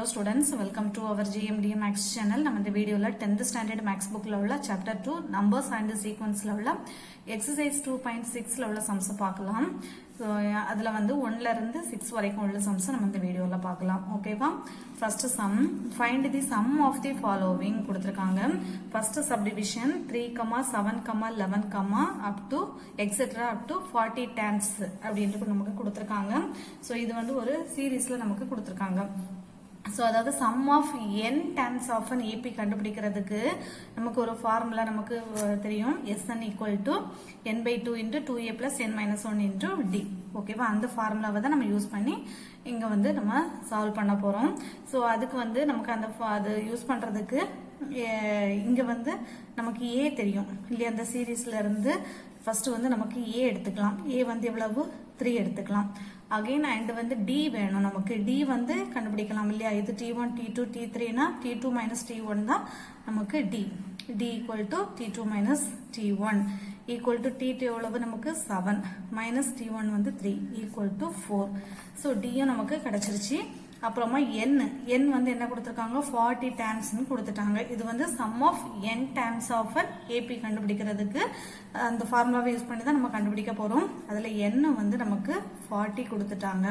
students, welcome to our GMD Max channel. நம்ம இந்த வீடியோல 10th standard max bookல உள்ள chapter 2 numbers and sequenceல உள்ள exercise 2.6ல உள்ள sums பார்க்கலாம். So அதுல வந்து 1ல இருந்து 6 வரைக்கும் உள்ள sums நம்ம இந்த வீடியோல பார்க்கலாம். ஓகேவா? First sum, find the sum of the following கொடுத்திருக்காங்க. First subdivision 3, 7, 11, up to etc up to 40 times அப்படின்ட்டு நமக்கு கொடுத்திருக்காங்க. So இது வந்து ஒரு சீரிஸ்ல நமக்கு கொடுத்திருக்காங்க. So அதாவது sum of n times of an AP கண்டுபிடிக்கிறதுக்கு நமக்கு ஒரு ஃபார்முலா நமக்கு தெரியும். Sn equal to n by 2 into 2a plus n minus 1 into d. ஓகேவா? அந்த ஃபார்முலாவை தான் நம்ம யூஸ் பண்ணி இங்க வந்து நம்ம சால்வ் பண்ண போறோம். ஸோ அதுக்கு வந்து நமக்கு அந்த அது யூஸ் பண்றதுக்கு இங்க வந்து நமக்கு a தெரியும் இல்லையா? அந்த சீரீஸ்ல இருந்து ஃபர்ஸ்ட் வந்து நமக்கு a எடுத்துக்கலாம். a வந்து எவ்வளவு 3 எடுத்துக்கலாம். அகைன் அண்ட் வந்து d வேணும் நமக்கு. d வந்து கண்டுபிடிக்கலாம் இல்லையா? இது t1 t2 t3 னா t2 minus t1 தான் நமக்கு d. d equal to t2 minus t1 equal to t2 எவ்வளவு நமக்கு 7 minus t1 வந்து 3 equal to 4. so d நமக்கு கிடைச்சிருச்சு. அப்புறமா n வந்து என்ன கொடுத்திருக்காங்க 40 times னு கொடுத்துட்டாங்க. இது வந்து sum of n times of an AP கண்டுபிடிக்கிறதுக்கு அந்த ஃபார்முலாவை யூஸ் பண்ணி தான் நம்ம கண்டுபிடிக்க போறோம். அதுல n வந்து நமக்கு 40 கொடுத்துட்டாங்க.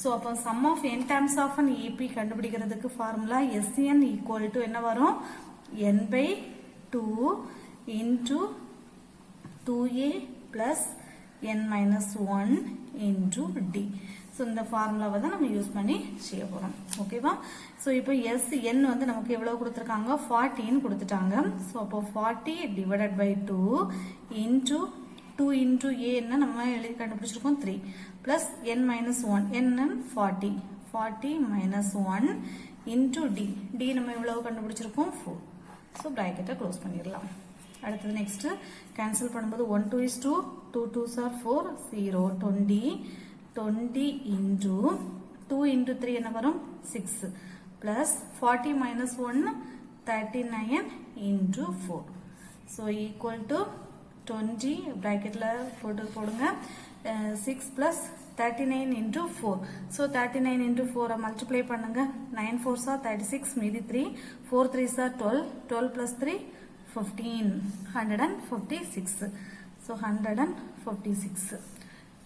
சோ அப்போ sum of n times of an AP கண்டுபிடிக்கிறதுக்கு ஃபார்முலா Sn equal to என்ன வரும்? n by 2 into 2a plus n minus 1 into d. So இந்த ஃபார்முலாவை தான் நம்ம யூஸ் பண்ணி செய்ய போறோம். ஓகேவா? சோ இப்போ Sn வந்து நமக்கு எவ்வளவு கொடுத்திருக்காங்க 40 ன்னு கொடுத்துட்டாங்க. சோ அப்போ 40 divided by 2 into 2 into a என்ன நம்ம எழுதி கண்டுபிடிச்சிருக்கோம் 3 plus n minus 1 n 40 minus 1 into d. d நம்ம எவ்வளவு கண்டுபிடிச்சிருக்கோம் 4. சோ பிராக்கெட்டை க்ளோஸ் பண்ணிடலாம். அடுத்தது நெக்ஸ்ட் கேன்சல் பண்ணும்போது 1 2 is 2 2 2s are 4 0 20 into 2 into 3 என்ன வரும் 6 plus 40 minus 1 39 into 4. so equal to 20 bracketல போடுங்க 6 plus 39 into 4. so 39 into 4 multiply பண்ணுங்க 9 4s are 36 மீதி 3 4 3s are 12 12 plus 3 15 156. so 156.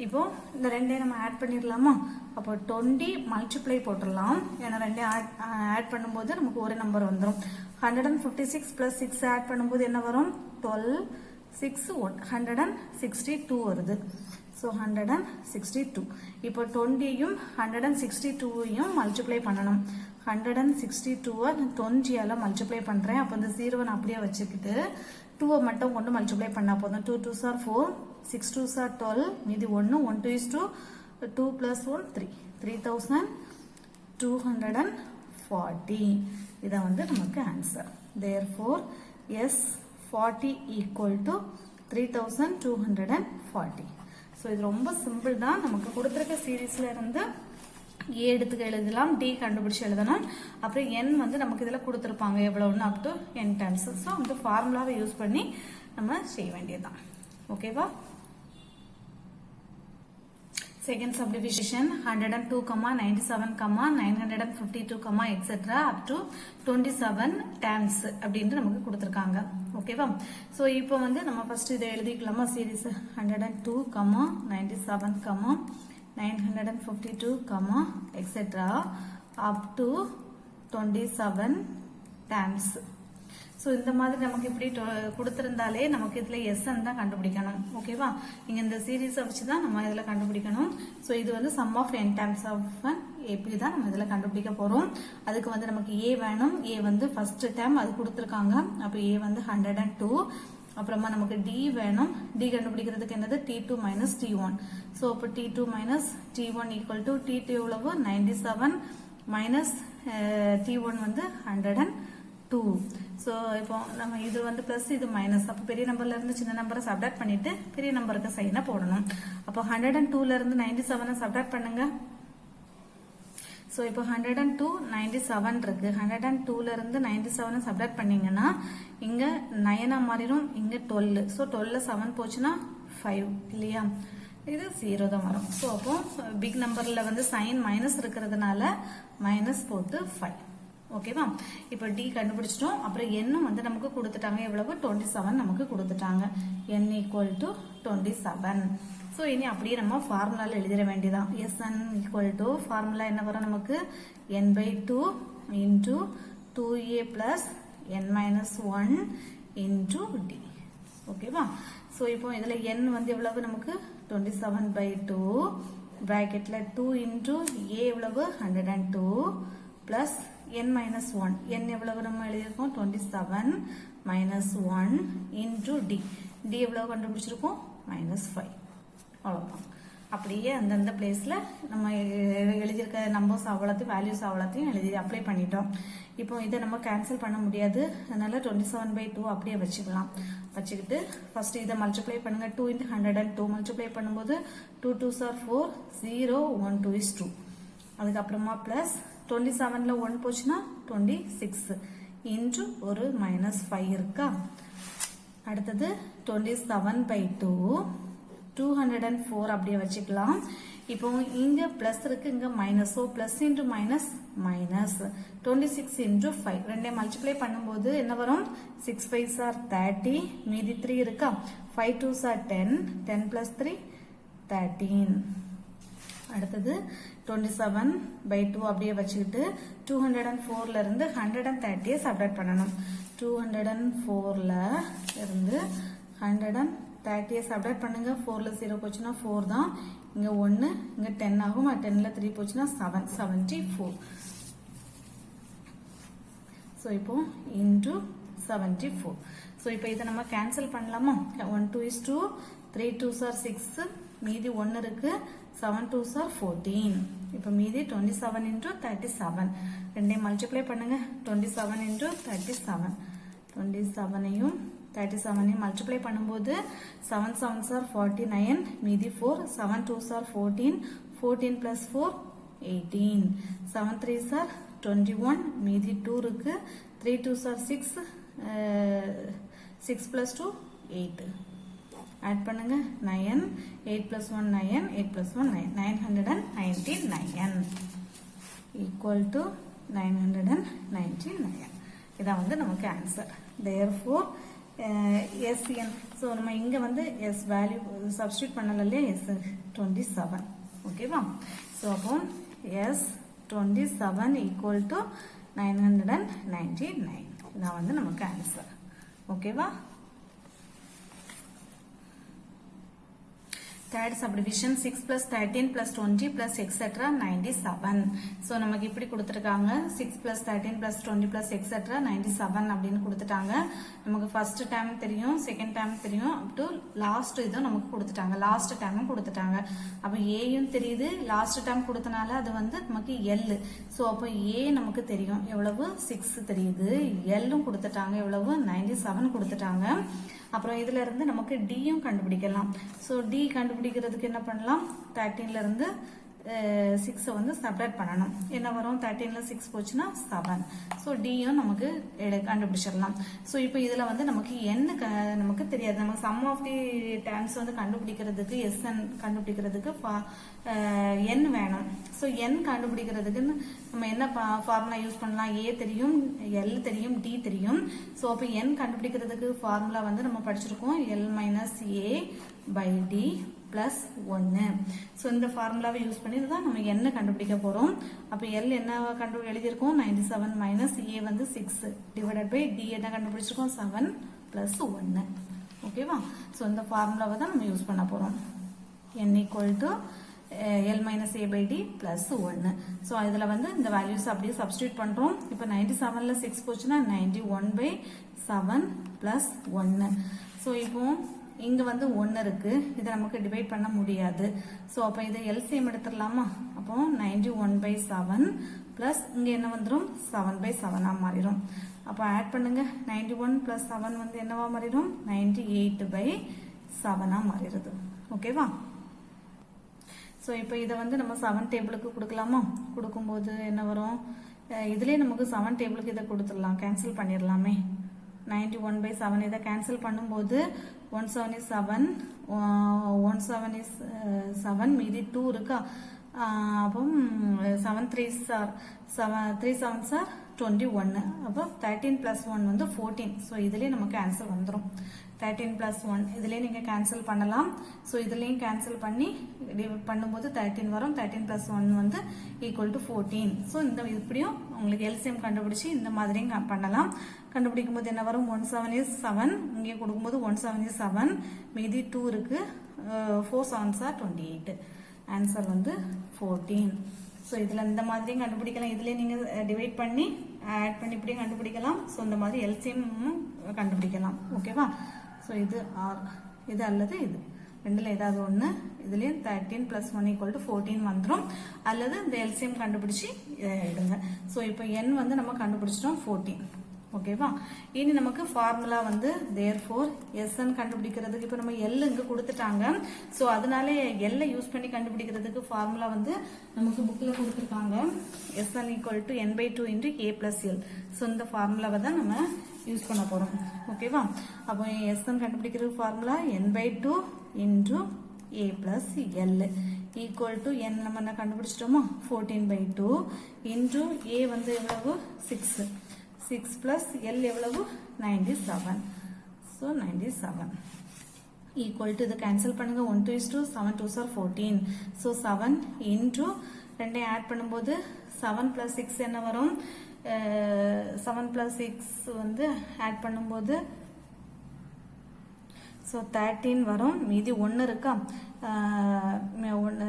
இப்போ இந்த ரெண்டையும் நம்ம ஆட் பண்ணிடலாமா? அப்போ 20 மல்டிப்ளை போட்டுடலாம். ஏன்னா ரெண்டையும் ஆட் பண்ணும்போது நமக்கு ஒரு நம்பர் வந்துடும். 156 பிளஸ் 6 ஆட் பண்ணும்போது என்ன வரும் 12 6 162 வருது. ஸோ 162. இப்போ 20யும் 162யும் மல்டிப்ளை பண்ணணும். 162 20ஆல மல்டிப்ளை பண்றேன். அப்போ இந்த 0 நான் அப்படியே வச்சுக்கிட்டு 2 மட்டும் கொண்டு மல்டிப்ளை பண்ணா போதும். 2 2s are 4 6 2s are 12 மீதி 1 1 2 is 2 2 plus 1 3 3240. இதான் வந்து நமக்கு answer. therefore S40 equal to 3240. So இது ரொம்ப சிம்பிள் தான். நமக்கு கொடுத்துருக்க சீரீஸ்ல இருந்து a எடுத்துக்க எழுதலாம், d கண்டுபிடிச்சு எழுதணும். அப்புறம் n வந்து நமக்கு இதுல கொடுத்துருப்பாங்க எவ்வளவுன்னு up to n times. So அந்த ஃபார்முலாவை யூஸ் பண்ணி நம்ம செய்ய வேண்டியதுதான். ஓகேவா? Second subdivision 102, 97, 952, etc. up to 27 times அப்படின்ட்டு நமக்கு கொடுத்துருக்காங்க. ஓகேவா? ஸோ இப்போ வந்து நம்ம ஃபர்ஸ்ட் இதை எழுதிக்கலாமா? Series 102, 97, 952, etc. up to 27 times. So இந்த மாதிரி நமக்கு இப்படி கொடுத்திருந்தாலே நமக்கு இதுல SN தான் கண்டுபிடிக்கணும். ஓகேவா? இங்க இந்த சீரீஸை வச்சு தான் நம்ம இதுல கண்டுபிடிக்கணும். ஸோ இது வந்து sum of n times of an AP தான் நம்ம இதுல கண்டுபிடிக்க போறோம். அதுக்கு வந்து நமக்கு a வேணும். a வந்து ஃபர்ஸ்ட் டைம் அது கொடுத்துருக்காங்க. அப்போ a வந்து 102. அப்புறமா நமக்கு d வேணும். d கண்டுபிடிக்கிறதுக்கு என்னது t2 minus t1. ஸோ அப்போ t2 minus t1 equal to t2 எவ்வளவு 97 minus t1 வந்து 102. ஸோ இப்போ நம்ம இது வந்து பிளஸ் இது மைனஸ். அப்போ பெரிய நம்பர்ல இருந்து சின்ன நம்பரை சப்ட்ராக்ட் பண்ணிட்டு பெரிய நம்பருக்கு சைனை போடணும். அப்போ 102ல இருந்து 97 சப்ட்ராக்ட் பண்ணுங்க. ஸோ இப்போ 102 97 இருக்கு. 102ல இருந்து 97 சப்ட்ராக்ட் பண்ணீங்கன்னா இங்க 9 மாறிடும், இங்க 12. ஸோ 12ல 7 போச்சுன்னா 5 இல்லையா? இது 0 தான் வரும். ஸோ அப்போ பிக் நம்பர்ல வந்து சைன் மைனஸ் இருக்கிறதுனால மைனஸ் போட்டு 5. ஓகேவா? இப்போ டி கண்டுபிடிச்சிட்டோம். அப்புறம் என்னும் வந்து நமக்கு கொடுத்துட்டாங்க. எவ்வளவு? 27 நமக்கு கொடுத்துட்டாங்க. n equal to 27. ஸோ இனி அப்படியே நம்ம ஃபார்முலாவில் எழுதிட வேண்டியதான். Sn ஈக்குவல் டு ஃபார்முலா என்ன வரும் நமக்கு? n/2 into 2a plus n-1 into D. ஓகேவா? ஸோ இப்போ இதில் n வந்து எவ்வளவு நமக்கு? 27/2 பிராக்கெட்ல 2 இன்டூ a எவ்வளவு? 102 பிளஸ் n-1. n எவ்வளவு நம்ம எழுதியிருக்கோம்? 27 minus 1 into d. d எவ்வளவு கண்டுபிடிச்சிருக்கோம்? -5. அவ்வளவுதான். அப்படியே அந்தந்த பிளேஸ்ல நம்ம எழுதியிருக்க நம்பர்ஸ் அவ்வளோத்தையும் வேல்யூஸ் அவ்வளோத்தையும் எழுதி அப்ளை பண்ணிட்டோம். இப்போ இதை நம்ம கேன்சல் பண்ண முடியாது. அதனால 27/2 அப்படியே வச்சுக்கலாம். வச்சுக்கிட்டு ஃபர்ஸ்ட் இதை மல்டிப்ளை பண்ணுங்க. 2 into 102 மல்டிப்ளை பண்ணும்போது 2 2s are 4, 0, 1 2 is 2. அதுக்கப்புறமா பிளஸ் 27ல 1 போச்சுன்னா 26 இன்டு ஒரு -5 இருக்கா. அடுத்தது 27/2 204 அப்படியே வச்சுக்கலாம். இப்போ இங்க பிளஸ் இருக்கு, இங்க minus. So plus into minus minus 26 into 5 ரெண்டையும் மல்டிப்ளை பண்ணும்போது என்ன வரும்? 6 5s are 30, மீதி 3 இருக்கா. 5 2s are 10, 10 plus 3 13. அடுத்தது 27/2 அப்படியே வச்சுக்கிட்டு 204ல இருந்து 130 சப்ட்ராக்ட் பண்ணணும். 204ல இருந்து 130 சப்ட்ராக்ட் பண்ணுங்க. 4ல 0 போச்சுன்னா 4 தான். இங்க 1, இங்க 10 ஆகும். 10ல 3 போச்சுன்னா 7, 74. ஸோ இப்போ இன்டு 74. ஸோ இப்போ இதை நம்ம கேன்சல் பண்ணலாமா? 1 2 is 2, 3 2s are 6, மீதி 1 இருக்கு. 7 2s are 14. இப்போ மீதி 27 into 37 ரெண்டையும் மல்டிப்ளை பண்ணுங்க. 27 into 37 27ஐயும் 37ஐயும் மல்டிப்ளை பண்ணும்போது 7 7s are 49, மீதி 4. 7 2s are 14, 14 plus 4 18. 7 3s are 21, மீதி 2 இருக்கு. 3 2s are 6, 6 plus 2 8. ஆட் பண்ணுங்க. 9, 8 plus 1 9, 8 plus 1 9, 999 equal to 999. இதான் வந்து நமக்கு ஆன்சர். therefore SN. ஸோ நம்ம இங்க வந்து S வேல்யூ சப்ஸ்டியூட் பண்ணல இல்லையா? S 27. ஓகேவா? ஸோ அப்போ S 27 equal to 999. இதான் வந்து நமக்கு ஆன்சர். ஓகேவா? Third subdivision 6 plus 13 plus 20 plus etc. 97. So நமக்கு இப்படி கொடுத்திருக்காங்க. 6 plus 13 plus 20 plus etc. 97 அப்படின்னு கொடுத்துட்டாங்க. நமக்கு first term தெரியும், second term தெரியும், up to last இதும் நமக்கு கொடுத்துட்டாங்க. last term கொடுத்துட்டாங்க. அப்ப Aயும் தெரியுது, last term கொடுத்தனால அது வந்து நமக்கு L. So அப்ப A நமக்கு தெரியும் எவ்வளவு? 6 தெரியுது. Lம் கொடுத்துட்டாங்க எவ்வளவு? 97 கொடுத்துட்டாங்க. அப்புறம் இதுல இருந்து நமக்கு Dயும் கண்டுபிடிக்கலாம். So D கண்டுபிடிக்கிறதுக்கு என்ன பண்ணலாம்? 13ல இருந்து 6 வந்து சப்ட்ராக்ட் பண்ணணும். என்ன வரும்? 13ல 6 போச்சுன்னா 7. ஸோ டியும் நமக்கு கண்டுபிடிச்சிடலாம். ஸோ இப்போ இதுல வந்து நமக்கு என்ன நமக்கு தெரியாது. நமக்கு சம் ஆஃப் தி டேர்ம்ஸ் வந்து கண்டுபிடிக்கிறதுக்கு SN கண்டுபிடிக்கிறதுக்கு n வேணும். ஸோ n கண்டுபிடிக்கிறதுக்கு நம்ம என்ன ஃபார்முலா யூஸ் பண்ணலாம்? A தெரியும், L தெரியும், D தெரியும். ஸோ அப்போ n கண்டுபிடிக்கிறதுக்கு ஃபார்முலா வந்து நம்ம படிச்சிருக்கோம். L minus A by D plus 1. So இந்த ஃபார்முலாவை யூஸ் பண்ணி தான் நம்ம என்ன கண்டுபிடிக்க போறோம். அப்போ L என்ன எழுதியிருக்கோம்? 97 மைனஸ் A வந்து 6 டிவைடட் பை D என்ன கண்டுபிடிச்சிருக்கோம்? 7 பிளஸ் 1. ஓகேவா? ஸோ இந்த ஃபார்முலாவை தான் நம்ம யூஸ் பண்ண போறோம். n equal to L minus A by D plus 1. So இதில் வந்து இந்த வேல்யூஸ் அப்படியே சப்ஸ்டியூட் பண்ணுறோம். இப்போ 97ல 6 போச்சுன்னா 91 by 7 plus 1. ஸோ இப்போ இங்கே வந்து 1 இருக்கு, இதை நமக்கு டிவைட் பண்ண முடியாது. ஸோ அப்போ இதை எல்சிஎம் எடுத்துடலாமா? அப்போ 91 by 7 plus இங்கே என்ன வந்துடும்? 7 by 7 மாறிடும். அப்போ ஆட் பண்ணுங்க. 91 plus 7 வந்து என்னவா மாறிடும்? 98 by 7 மாறிடுது. ஓகேவா? ஸோ இப்போ இதை வந்து நம்ம 7 டேபிளுக்கு கொடுக்கலாமா? கொடுக்கும்போது என்ன வரும்? இதுலேயே நமக்கு 7 டேபிளுக்கு இதை கொடுத்துடலாம், கேன்சல் பண்ணிடலாமே. 91 by 7 இதை கேன்சல் பண்ணும்போது 1 7 is 7, 1 7 is 7, மீதி 2 இருக்கா? அப்போ 7 3s are 3 7s are 21. அப்போ 13 plus 1 வந்து 14. ஸோ இதுலேயே நமக்கு ஆன்சர் வந்துடும். 13 plus 1 இதுலேயே நீங்கள் கேன்சல் பண்ணலாம். ஸோ இதுலேயும் கேன்சல் பண்ணி பண்ணும்போது 13 வரும். 13 plus 1 வந்து ஈக்குவல் டு 14. ஸோ இந்த இப்படியும் உங்களுக்கு எல்சிஎம் கண்டுபிடிச்சி இந்த மாதிரியும் பண்ணலாம். கண்டுபிடிக்கும் போது என்ன வரும்? 1 7 is 7. இங்கே கொடுக்கும்போது 1 7 is 7. மீதி 2 இருக்கு. 4 7s are 28. ஆன்சர் வந்து 14. ஸோ இதில் இந்த மாதிரியும் கண்டுபிடிக்கலாம். இதுலேயே நீங்கள் டிவைட் பண்ணி ஆட் பண்ணி இப்படியும் கண்டுபிடிக்கலாம். ஸோ இந்த மாதிரி எல்சிஎம்மும் கண்டுபிடிக்கலாம். ஓகேவா? ஸோ இது ஆர், இது அல்லது இது ரெண்டில் ஏதாவது ஒன்று. இதுலேயும் 13 plus 1 equal to 14 வந்துடும். அல்லது இந்த எல்சிஎம் கண்டுபிடிச்சி எடுங்க. ஸோ இப்போ n வந்து நம்ம கண்டுபிடிச்சிட்டோம் 14. ஓகேவா? இனி நமக்கு ஃபார்முலா வந்து therefore sn கண்டுபிடிக்கிறதுக்கு இப்போ நம்ம L இங்க கொடுத்துட்டாங்க. ஸோ அதனால L யூஸ் பண்ணி கண்டுபிடிக்கிறதுக்கு ஃபார்முலா வந்து நமக்கு புக்கில் கொடுத்துருக்காங்க. sn equal to n/2 into a plus L. So இந்த ஃபார்முலாவை தான் நம்ம யூஸ் பண்ண போறோம். ஓகேவா? அப்போ sn கண்டுபிடிக்கிறதுக்கு formula n/2 into a plus L equal to n நம்ம என்ன கண்டுபிடிச்சிட்டோமா 14/2 into a வந்து எவ்வளவு 6. 6 plus L எவ்வளவு 97. So 97 equal to இது cancel பண்ணுங்க. 1 2 is 2, 7 2s are 14. So 7 into ரெண்டை ஆட் பண்ணும்போது 7 plus 6 என்ன வரும்? 7 plus 6 வந்து ஆட் பண்ணும்போது so 13 வரும். மீதி 1 இருக்கா?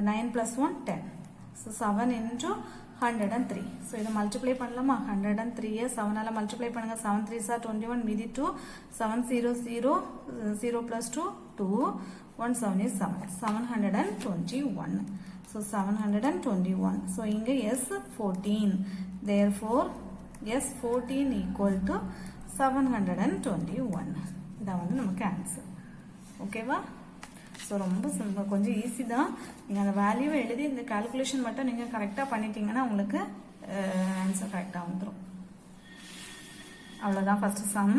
9 plus 1 10. So 7 into 103. So இதை மல்டிப்ளை பண்ணலாமா? 103 7ஆல மல்டிப்ளை பண்ணுங்க. 7 3s are 21. மீதி 2. 7 0 0 0 plus 2 2. 1 7 is 7. 721. So 721. So இங்க S 14. Therefore S 14 equal to 721. இதான் வந்து நமக்கு ஆன்சர். ஓகேவா? ஸோ ரொம்ப சிம்பிள், கொஞ்சம் ஈஸி தான். நீங்கள் அந்த வேல்யூவை எழுதி இந்த கால்குலேஷன் மட்டும் நீங்கள் கரெக்டாக பண்ணிட்டீங்கன்னா உங்களுக்கு ஆன்சர் கரெக்டாக வந்துடும். அவ்வளோதான் ஃபர்ஸ்ட் சம்.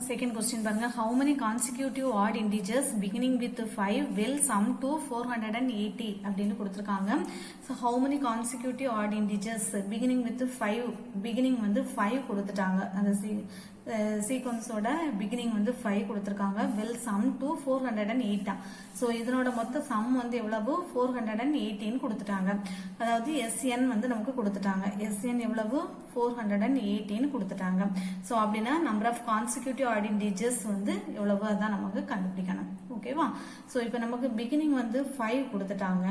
Second question பாருங்க. How many consecutive odd integers beginning with 5 will sum to 480 அப்படின்னு கொடுத்துருக்காங்க. So how many consecutive odd integers beginning with 5, beginning வந்து 5 கொடுத்துட்டாங்க. அந்த சீக்வன்ஸோட பிகினிங் வந்து 5 கொடுத்துருக்காங்க. will sum to 408. ஸோ இதனோட மொத்த சம் வந்து எவ்வளவு 418 கொடுத்துட்டாங்க. அதாவது SN வந்து நமக்கு கொடுத்துட்டாங்க. SN எவ்வளவு 418 கொடுத்துட்டாங்க. ஸோ அப்படின்னா number of consecutive odd integers வந்து எவ்வளவு அதான் நமக்கு கண்டுபிடிக்கணும். ஓகேவா? ஸோ இப்போ நமக்கு பிகினிங் வந்து 5 கொடுத்துட்டாங்க.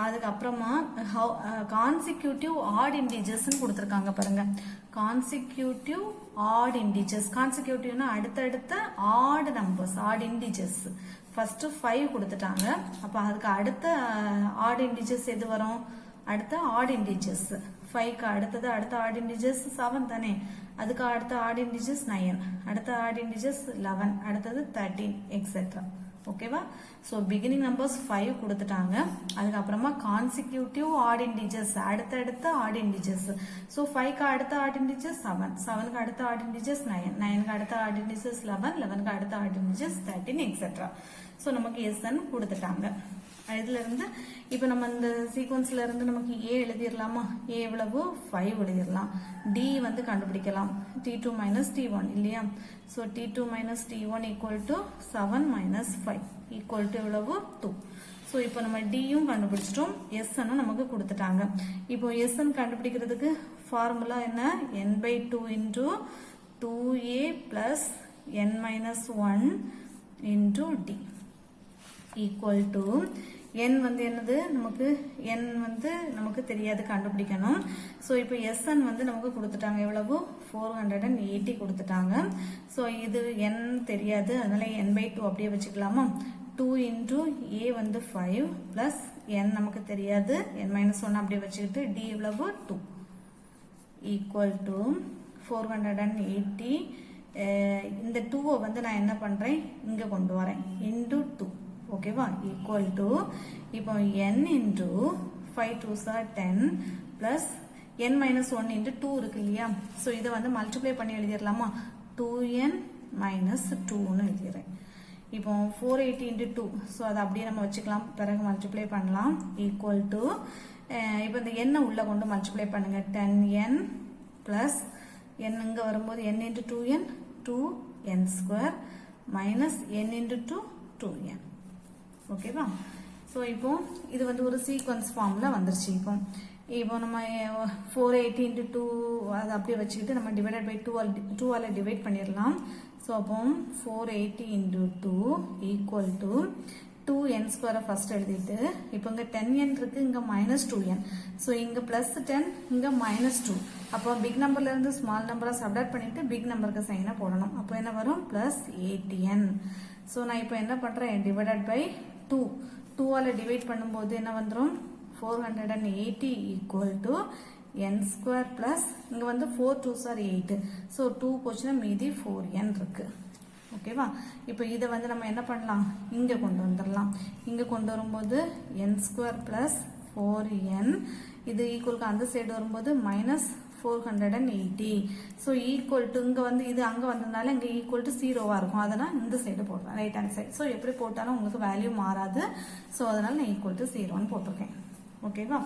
அதுக்கப்புறமா கான்சிக்யூட்டிவ் ஆட் இன்டிஜர்ஸ் கொடுத்துருக்காங்க பாருங்க. கான்சிக்யூட்டிவ் ஆட் இன்டிஜர்ஸ், கான்சிக்யூட்டிவ்னா அடுத்தடுத்த odd numbers, odd integers. First 5 கொடுத்துட்டாங்க. அப்ப அதுக்கு அடுத்த ஆட் இன்டிஜர்ஸ் எது வரும்? அடுத்த ஆட் இன்டிஜர்ஸ் 5க்கு அடுத்தது அடுத்த ஆட் இன்டிஜர்ஸ் 7 தானே. அதுக்கு அடுத்த ஆட் இன்டிஜர்ஸ் 9, அடுத்த ஆட் இன்டிஜர்ஸ் 11, அடுத்தது 13 எக்ஸெட்ரா. ஓகேவா? ஸோ பிகினிங் நம்பர்ஸ் 5 கொடுத்துட்டாங்க. அதுக்கப்புறமா கான்சிக்யூட்டிவ் ஆட் இன்டிஜர்ஸ், அடுத்தடுத்த ஆட் இன்டிஜர்ஸ். ஸோ 5க்கு அடுத்த ஆட் இன்டிஜர்ஸ் 7, 7க்கு அடுத்த ஆட் இன்டிஜர்ஸ் 9, 9க்கு அடுத்த ஆட் இன்டிஜர்ஸ் 11, 11க்கு அடுத்த ஆட் இன்டிஜர்ஸ் 13 எக்ஸெட்ரா. ஸோ நமக்கு SN கொடுத்துட்டாங்க. இதுல இருந்து இப்ப நம்ம இந்த சீக்வன்ஸ்ல இருந்து நமக்கு A எழுதிடலாமா? A எவ்வளவு 5 எழுதிடலாம். D வந்து கண்டுபிடிக்கலாம். T2 minus T1 இல்லையா? So T2 minus T1 equal to 7 minus 5 equal to எவ்வளவு 2. So இப்போ நம்ம D யும் கண்டுபிடிச்சிட்டோம். SN நமக்கு கொடுத்துட்டாங்க. இப்போ SN கண்டுபிடிக்கிறதுக்கு ஃபார்முலா என்ன? n/2 into 2A plus n minus 1 into D equal to n வந்து என்னது? நமக்கு n வந்து நமக்கு தெரியாது, கண்டுபிடிக்கணும். ஸோ இப்போ SN வந்து நமக்கு கொடுத்துட்டாங்க. எவ்வளவு 480 கொடுத்துட்டாங்க. ஸோ இது n தெரியாது, அதனால n/2 அப்படியே வச்சுக்கலாமா? 2 into A வந்து 5 plus n நமக்கு தெரியாது, n minus 1 அப்படியே வச்சுக்கிட்டு D எவ்வளவு 2 equal to 480. இந்த 2 வந்து நான் என்ன பண்றேன்? இங்க கொண்டு வரேன். into 2. ஓகேவா? ஈக்குவல் டு இப்போ n into 5 2s are 10 plus n minus 1 into 2 இருக்கு இல்லையா? ஸோ இதை வந்து மல்டிப்ளை பண்ணி எழுதிடலாமா? 2n minus 2ன்னு எழுதிடுறேன். இப்போ 480 into 2, ஸோ அதை அப்படியே நம்ம வச்சுக்கலாம், பிறகு மல்டிப்ளை பண்ணலாம். ஈக்குவல் டு இப்போ இந்த எண்ணை உள்ள கொண்டு மல்டிப்ளை பண்ணுங்க 10n plus n இங்க வரும்போது n into 2n 2n square minus n into 2 2n. ஓகேவா? ஸோ இப்போ இது வந்து ஒரு சீக்வன்ஸ் ஃபார்ம்ல வந்துருச்சு. இப்போ நம்ம 480 into 2 அதை அப்படியே வச்சுக்கிட்டு நம்ம டிவைடட் பை 2ஆல் டிவைட் பண்ணிடலாம். ஸோ அப்போ 480 into 2 ஈக்குவல் டு 2n ஸ்கொயரை ஃபர்ஸ்ட் எழுதிட்டு இப்போ இங்கே 10n இருக்கு, இங்கே -2n. ஸோ இங்கே +10 இங்கே -2. அப்போ பிக் நம்பர்ல இருந்து ஸ்மால் நம்பரை சப்ட்ராக்ட் பண்ணிட்டு பிக் நம்பருக்கு சைனை போடணும். அப்போ என்ன வரும்? +80n. ஸோ நான் இப்போ என்ன பண்றேன்? டிவைடட் பை 2ஆல் டிவைட் பண்ணும்போது என்ன வந்துடும்? 480 equal to n square plus இங்கே வந்து 4 2s are 8. ஸோ 2 போச்சுன்னா மீதி 4n இருக்கு. ஓகேவா? இப்போ இதை வந்து நம்ம என்ன பண்ணலாம்? இங்கே கொண்டு வந்துடலாம். இங்கே கொண்டு வரும்போது n ஸ்கொயர் பிளஸ் 4n இது ஈக்குவலுக்கு அந்த சைடு வரும்போது -480. ஸோ ஈக்குவல் டு இங்கே வந்து இது அங்கே வந்ததுனால இங்கே ஈக்குவல் டு 0வா இருக்கும். அதனால் இந்த சைடு போடுறேன், ரைட் ஹேண்ட் சைடு. ஸோ எப்படி போட்டாலும் உங்களுக்கு வேல்யூ மாறாது. ஸோ அதனால் நான் ஈக்குவல் டு 0ன்னு போட்டிருக்கேன். ஓகேவா?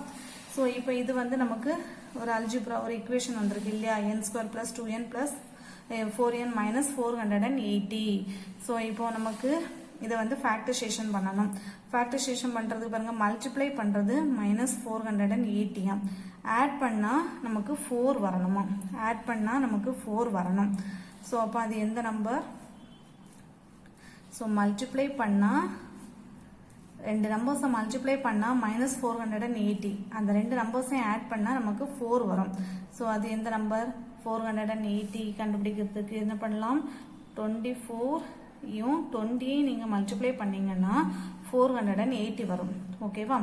ஸோ இப்போ இது வந்து நமக்கு ஒரு அல்ஜிப்ரா ஒரு இக்குவேஷன் வந்திருக்கு இல்லையா? n square plus 2n plus 4n minus 480. So இப்போ நமக்கு இதை வந்து ஃபேக்டரைசேஷன் பண்ணணும். ஃபேக்டரைசேஷன் பண்ணுறது பாருங்க, மல்டிப்ளை பண்ணுறது -480. ஆட் பண்ணால் நமக்கு 4 வரணுமா? ஆட் பண்ணால் நமக்கு 4 வரணும். ஸோ அப்போ அது எந்த நம்பர்? ஸோ மல்டிப்ளை பண்ணால் ரெண்டு நம்பர்ஸை மல்டிப்ளை பண்ணால் -480. அந்த ரெண்டு நம்பர்ஸையும் ஆட் பண்ணால் நமக்கு 4 வரும். ஸோ அது எந்த நம்பர்? 480 கண்டுபிடிக்கிறதுக்கு என்ன பண்ணலாம்? 24யும் 20யும் நீங்கள் மல்டிப்ளை பண்ணீங்கன்னா 480 வரும். ஓகேவா?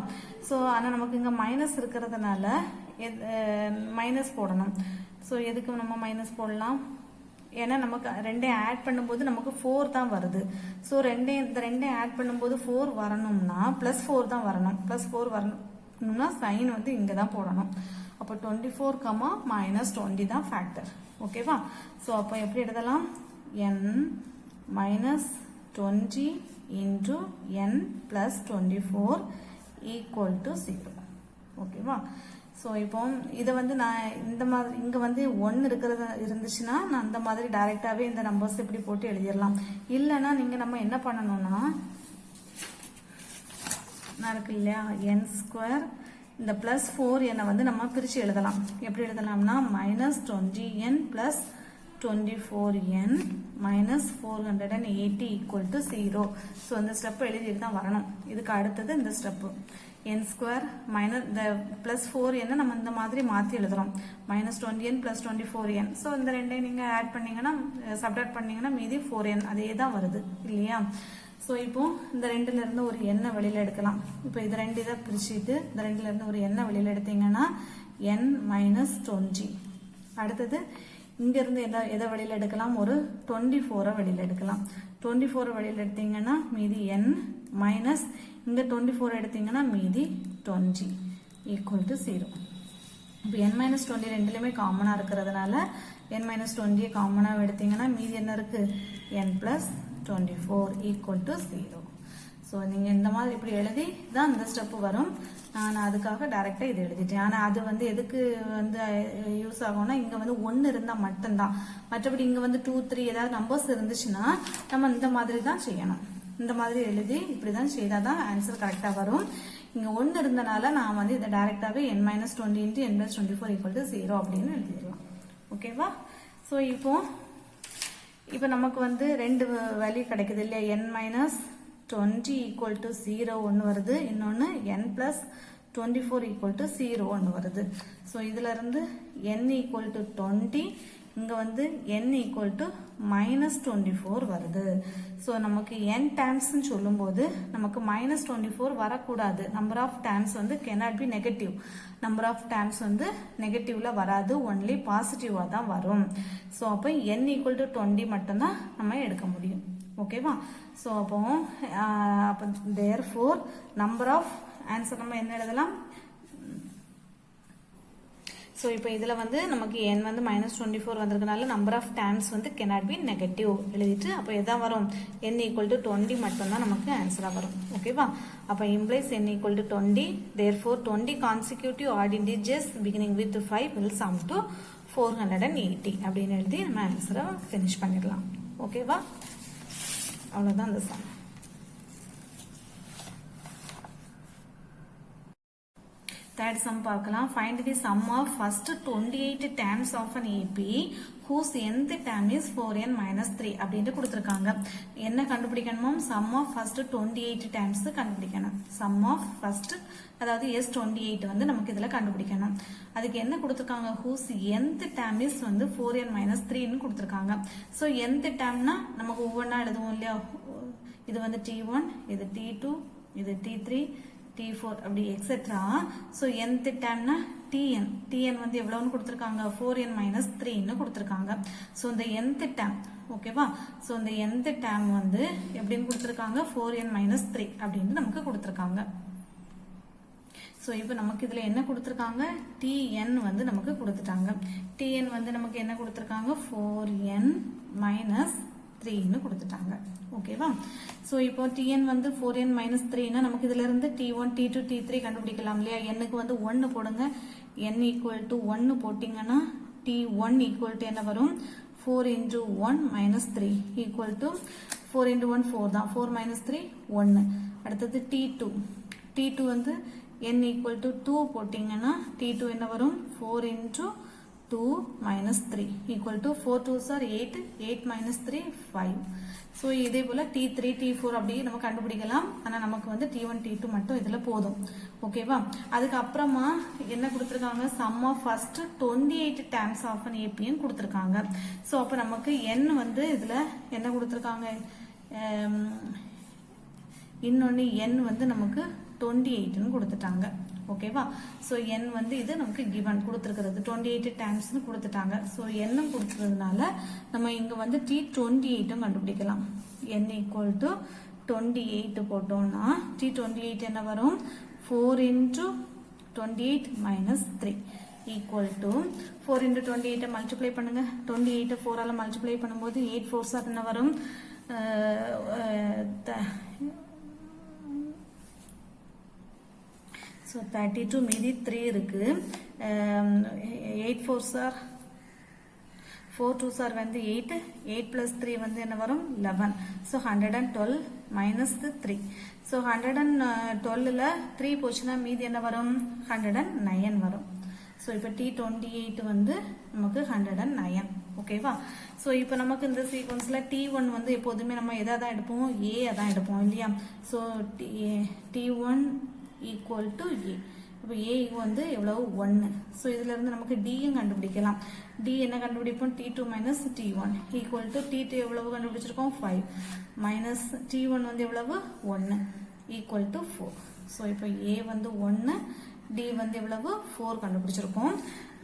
ஸோ ஆனால் நமக்கு இங்கே மைனஸ் இருக்கிறதுனால மைனஸ் போடணும். ஸோ எதுக்கு நம்ம மைனஸ் போடலாம்? ஏன்னா நமக்கு ரெண்டையும் ஆட் பண்ணும்போது நமக்கு 4 தான் வருது. ஸோ இந்த ரெண்டையும் ஆட் பண்ணும்போது 4 வரணும்னா +4 தான் வரணும். +4 வரணும்னா சைன் வந்து இங்கே தான் போடணும். அப்போ 24, -20 தான் ஃபேக்டர். ஓகேவா? ஸோ அப்போ எப்படி எழுதலாம்? n -20 into n plus 24 equal to 0. ஓகேவா? ஸோ இப்போ இதை வந்து நான் இந்த மாதிரி இங்கே வந்து 1 இருக்கிறது இருந்துச்சுன்னா நான் அந்த மாதிரி டைரெக்டாகவே இந்த நம்பர்ஸ் இப்படி போட்டு எழுதிடலாம். இல்லைன்னா நீங்கள் நம்ம என்ன பண்ணணும்னா நான் இருக்கு இல்லையா n ஸ்கொயர் இந்த +4n வந்து நம்ம பிரித்து எழுதலாம். எப்படி எழுதலாம்னா -20n plus 24n minus 480 equal to 0. So இந்த ஸ்டெப் எழுதிட்டு தான் வரணும். இதுக்கு அடுத்தது இந்த ஸ்டெப்பு n ஸ்கொயர் மைனஸ் இந்த +4n நம்ம இந்த மாதிரி மாற்றி எழுதுறோம். -20n plus 24n. ஸோ இந்த ரெண்டையும் நீங்கள் ஆட் பண்ணீங்கன்னா சப்ட்ராக்ட் பண்ணீங்கன்னா மீதி 4n அதே தான் வருது இல்லையா? ஸோ இப்போ இந்த ரெண்டுல இருந்து ஒரு எண்ணெய் வெளியில எடுக்கலாம். இப்போ இது ரெண்டு இதை பிரிச்சுட்டு இந்த ரெண்டுல இருந்து ஒரு எண்ணெய் வெளியில எடுத்தீங்கன்னா n -20. அடுத்தது இங்க இருந்து எதை வெளியில எடுக்கலாம்? ஒரு 24 வெளியில எடுக்கலாம். 24 வெளியில எடுத்தீங்கன்னா மீதி n மைனஸ் இங்க 24 எடுத்தீங்கன்னா மீதி 20 ஈக்குவல் டு 0. இப்போ n -20 ரெண்டுலையுமே காமனா இருக்கிறதுனால n -20 காமனா எடுத்தீங்கன்னா மீதி என்ன இருக்கு? n plus 24 equal to 0. So நீங்கள் இந்த மாதிரி இப்படி எழுதி தான் இந்த ஸ்டெப்பு வரும். நான் அதுக்காக டைரெக்டாக இது எழுதிட்டேன். ஆனால் அது வந்து எதுக்கு வந்து யூஸ் ஆகும்னா இங்கே வந்து 1 இருந்தால் மட்டும்தான். மற்றபடி இங்கே வந்து 2 3 ஏதாவது நம்பர்ஸ் இருந்துச்சுன்னா நம்ம இந்த மாதிரி தான் செய்யணும். இந்த மாதிரி எழுதி இப்படி தான் செய்தால் தான் ஆன்சர் கரெக்டாக வரும். இங்கே 1 இருந்தனால நான் வந்து இதை டைரெக்டாகவே n -20 into n plus 24 equal to 0 அப்படின்னு எழுதிடலாம். ஓகேவா? ஸோ இப்போ நமக்கு வந்து ரெண்டு வேல்யூ கிடைக்குது இல்லையா? n -20 equal to 0 ஒன்று வருது, இன்னொன்று n plus 24 equal to 0 ஒன்று வருது. ஸோ இதில் இருந்து n equal to 20, இங்கே வந்து n equal to -24 வருது. ஸோ நமக்கு n டேர்ம்ஸ்ன்னு சொல்லும்போது நமக்கு -24 வரக்கூடாது. நம்பர் ஆஃப் டேர்ம்ஸ் வந்து cannot be negative. Number of terms வந்து நெகட்டிவ்ல வராது, ஒன்லி பாசிட்டிவாக தான் வரும். ஸோ அப்போ n equal to 20 மட்டும்தான் நம்ம எடுக்க முடியும். ஓகேவா? ஸோ அப்போ therefore நம்பர் ஆஃப் ஆன்சர் நம்ம என்ன எழுதலாம்? ஸோ இப்போ இதில் வந்து நமக்கு n வந்து -24 வந்திருக்கனால நம்பர் ஆஃப் டைம்ஸ் வந்து cannot be நெகட்டிவ் எழுதிட்டு அப்போ எதான் வரும் n = 20 மட்டும்தான் நமக்கு ஆன்சராக வரும் ஓகேவா அப்போ implies n = 20 therefore 20 consecutive odd integers beginning with 5 will sum to 480 அப்படின்னு எழுதி நம்ம ஆன்சரை ஃபினிஷ் பண்ணிடலாம் ஓகேவா அவ்வளோதான் அந்த சம் Third sum பார்க்கலாம். Find the sum of first 28 terms of an AP whose nth term is 4n minus 3 அப்படின்ட்டு கொடுத்துருக்காங்க. என்ன கண்டுபிடிக்கணுமோ sum of first 28 terms கண்டுபிடிக்கணும். sum of first அதாவது S28 வந்து நமக்கு இதில் கண்டுபிடிக்கணும். அதுக்கு என்ன கொடுத்துருக்காங்க whose nth term is வந்து 4n minus 3ன்னு கொடுத்துருக்காங்க. ஸோ nth termனா நமக்கு ஒவ்வொன்றா எழுதுவோம் இல்லையா இது வந்து T1 இது T2 இது T3 T4 அப்படி எக்ஸெட்ரா ஸோ nth டேம்னா TN வந்து எவ்வளோன்னு கொடுத்துருக்காங்க 4n minus 3ன்னு கொடுத்துருக்காங்க ஸோ இந்த nth டேம் ஓகேவா ஸோ இந்த nth டேம் வந்து எப்படின்னு கொடுத்துருக்காங்க 4n minus 3 அப்படின்னு நமக்கு கொடுத்துருக்காங்க ஸோ இப்போ நமக்கு இதில் என்ன கொடுத்துருக்காங்க TN வந்து நமக்கு கொடுத்துட்டாங்க TN வந்து நமக்கு என்ன கொடுத்துருக்காங்க 4n minus 3ன்னு கொடுத்துட்டாங்க ஓகேவா ஸோ இப்போ TN வந்து 4n minus 3னா நமக்கு இதுல இருந்து T1 T2 T3 கண்டுபிடிக்கலாம் இல்லையா n-க்கு வந்து 1 போடுங்க n = 1 போட்டிங்கன்னா T1 = என்ன வரும் 4 × 1 minus 3 = 4 × 1 4 தான் 4 minus 3 1 அடுத்தது T2 வந்து n = 2 போட்டிங்கன்னா T2 என்ன வரும் 4 × 2 minus 3 = 4 2s are 8 8 minus 3 5 so இதே போல் T3 T4 அப்படி நம்ம கண்டுபிடிக்கலாம் ஆனால் நமக்கு வந்து T1 T2 மட்டும் இதில் போதும் ஓகேவா அதுக்கப்புறமா என்ன கொடுத்துருக்காங்க sum of first 28 terms of an APன்னு கொடுத்துருக்காங்க ஸோ அப்போ நமக்கு n வந்து இதில் என்ன கொடுத்துருக்காங்க இன்னொன்று n வந்து நமக்கு 28ன்னு கொடுத்துட்டாங்க ஓகேவா ஸோ n வந்து இது நமக்கு given கொடுத்துருக்கிறது 28 டைம்ஸ்னு கொடுத்துட்டாங்க ஸோ n கொடுத்துறதுனால நம்ம இங்கே வந்து T28ம் கண்டுபிடிக்கலாம் n = 28 போட்டோம்னா T28 என்ன வரும் 4 × 28 minus 3 = 4 × 28 மல்டிப்ளை பண்ணுங்க 28 4ஆல் மல்டிப்ளை பண்ணும்போது 8 4s ஆர் என்ன வரும் ஸோ 32 மீதி 3 இருக்கு 8 4s are 4 2s are வந்து 8 8 plus 3 வந்து என்ன வரும் 11 ஸோ 112 minus 3 ஸோ 112ல் 3 போச்சுன்னா மீதி என்ன வரும் 109 வரும் ஸோ இப்போ T28 வந்து நமக்கு 109 ஓகேவா ஸோ இப்போ நமக்கு இந்த சீக்வன்ஸில் T1 வந்து எப்போதுமே நம்ம எதை தான் எடுப்போம் A தான் எடுப்போம் இல்லையா so T1 equal to A இப்போ A வந்து எவ்வளவு 1 ஸோ இதுல இருந்து நமக்கு Dயும் கண்டுபிடிக்கலாம் D என்ன கண்டுபிடிப்போம் T2 minus T1 equal to T2 எவ்வளவு கண்டுபிடிச்சிருக்கோம் 5 minus T1 வந்து எவ்வளவு 1 equal to 4 ஸோ இப்போ A வந்து 1 D வந்து எவ்வளவு 4 கண்டுபிடிச்சிருக்கோம்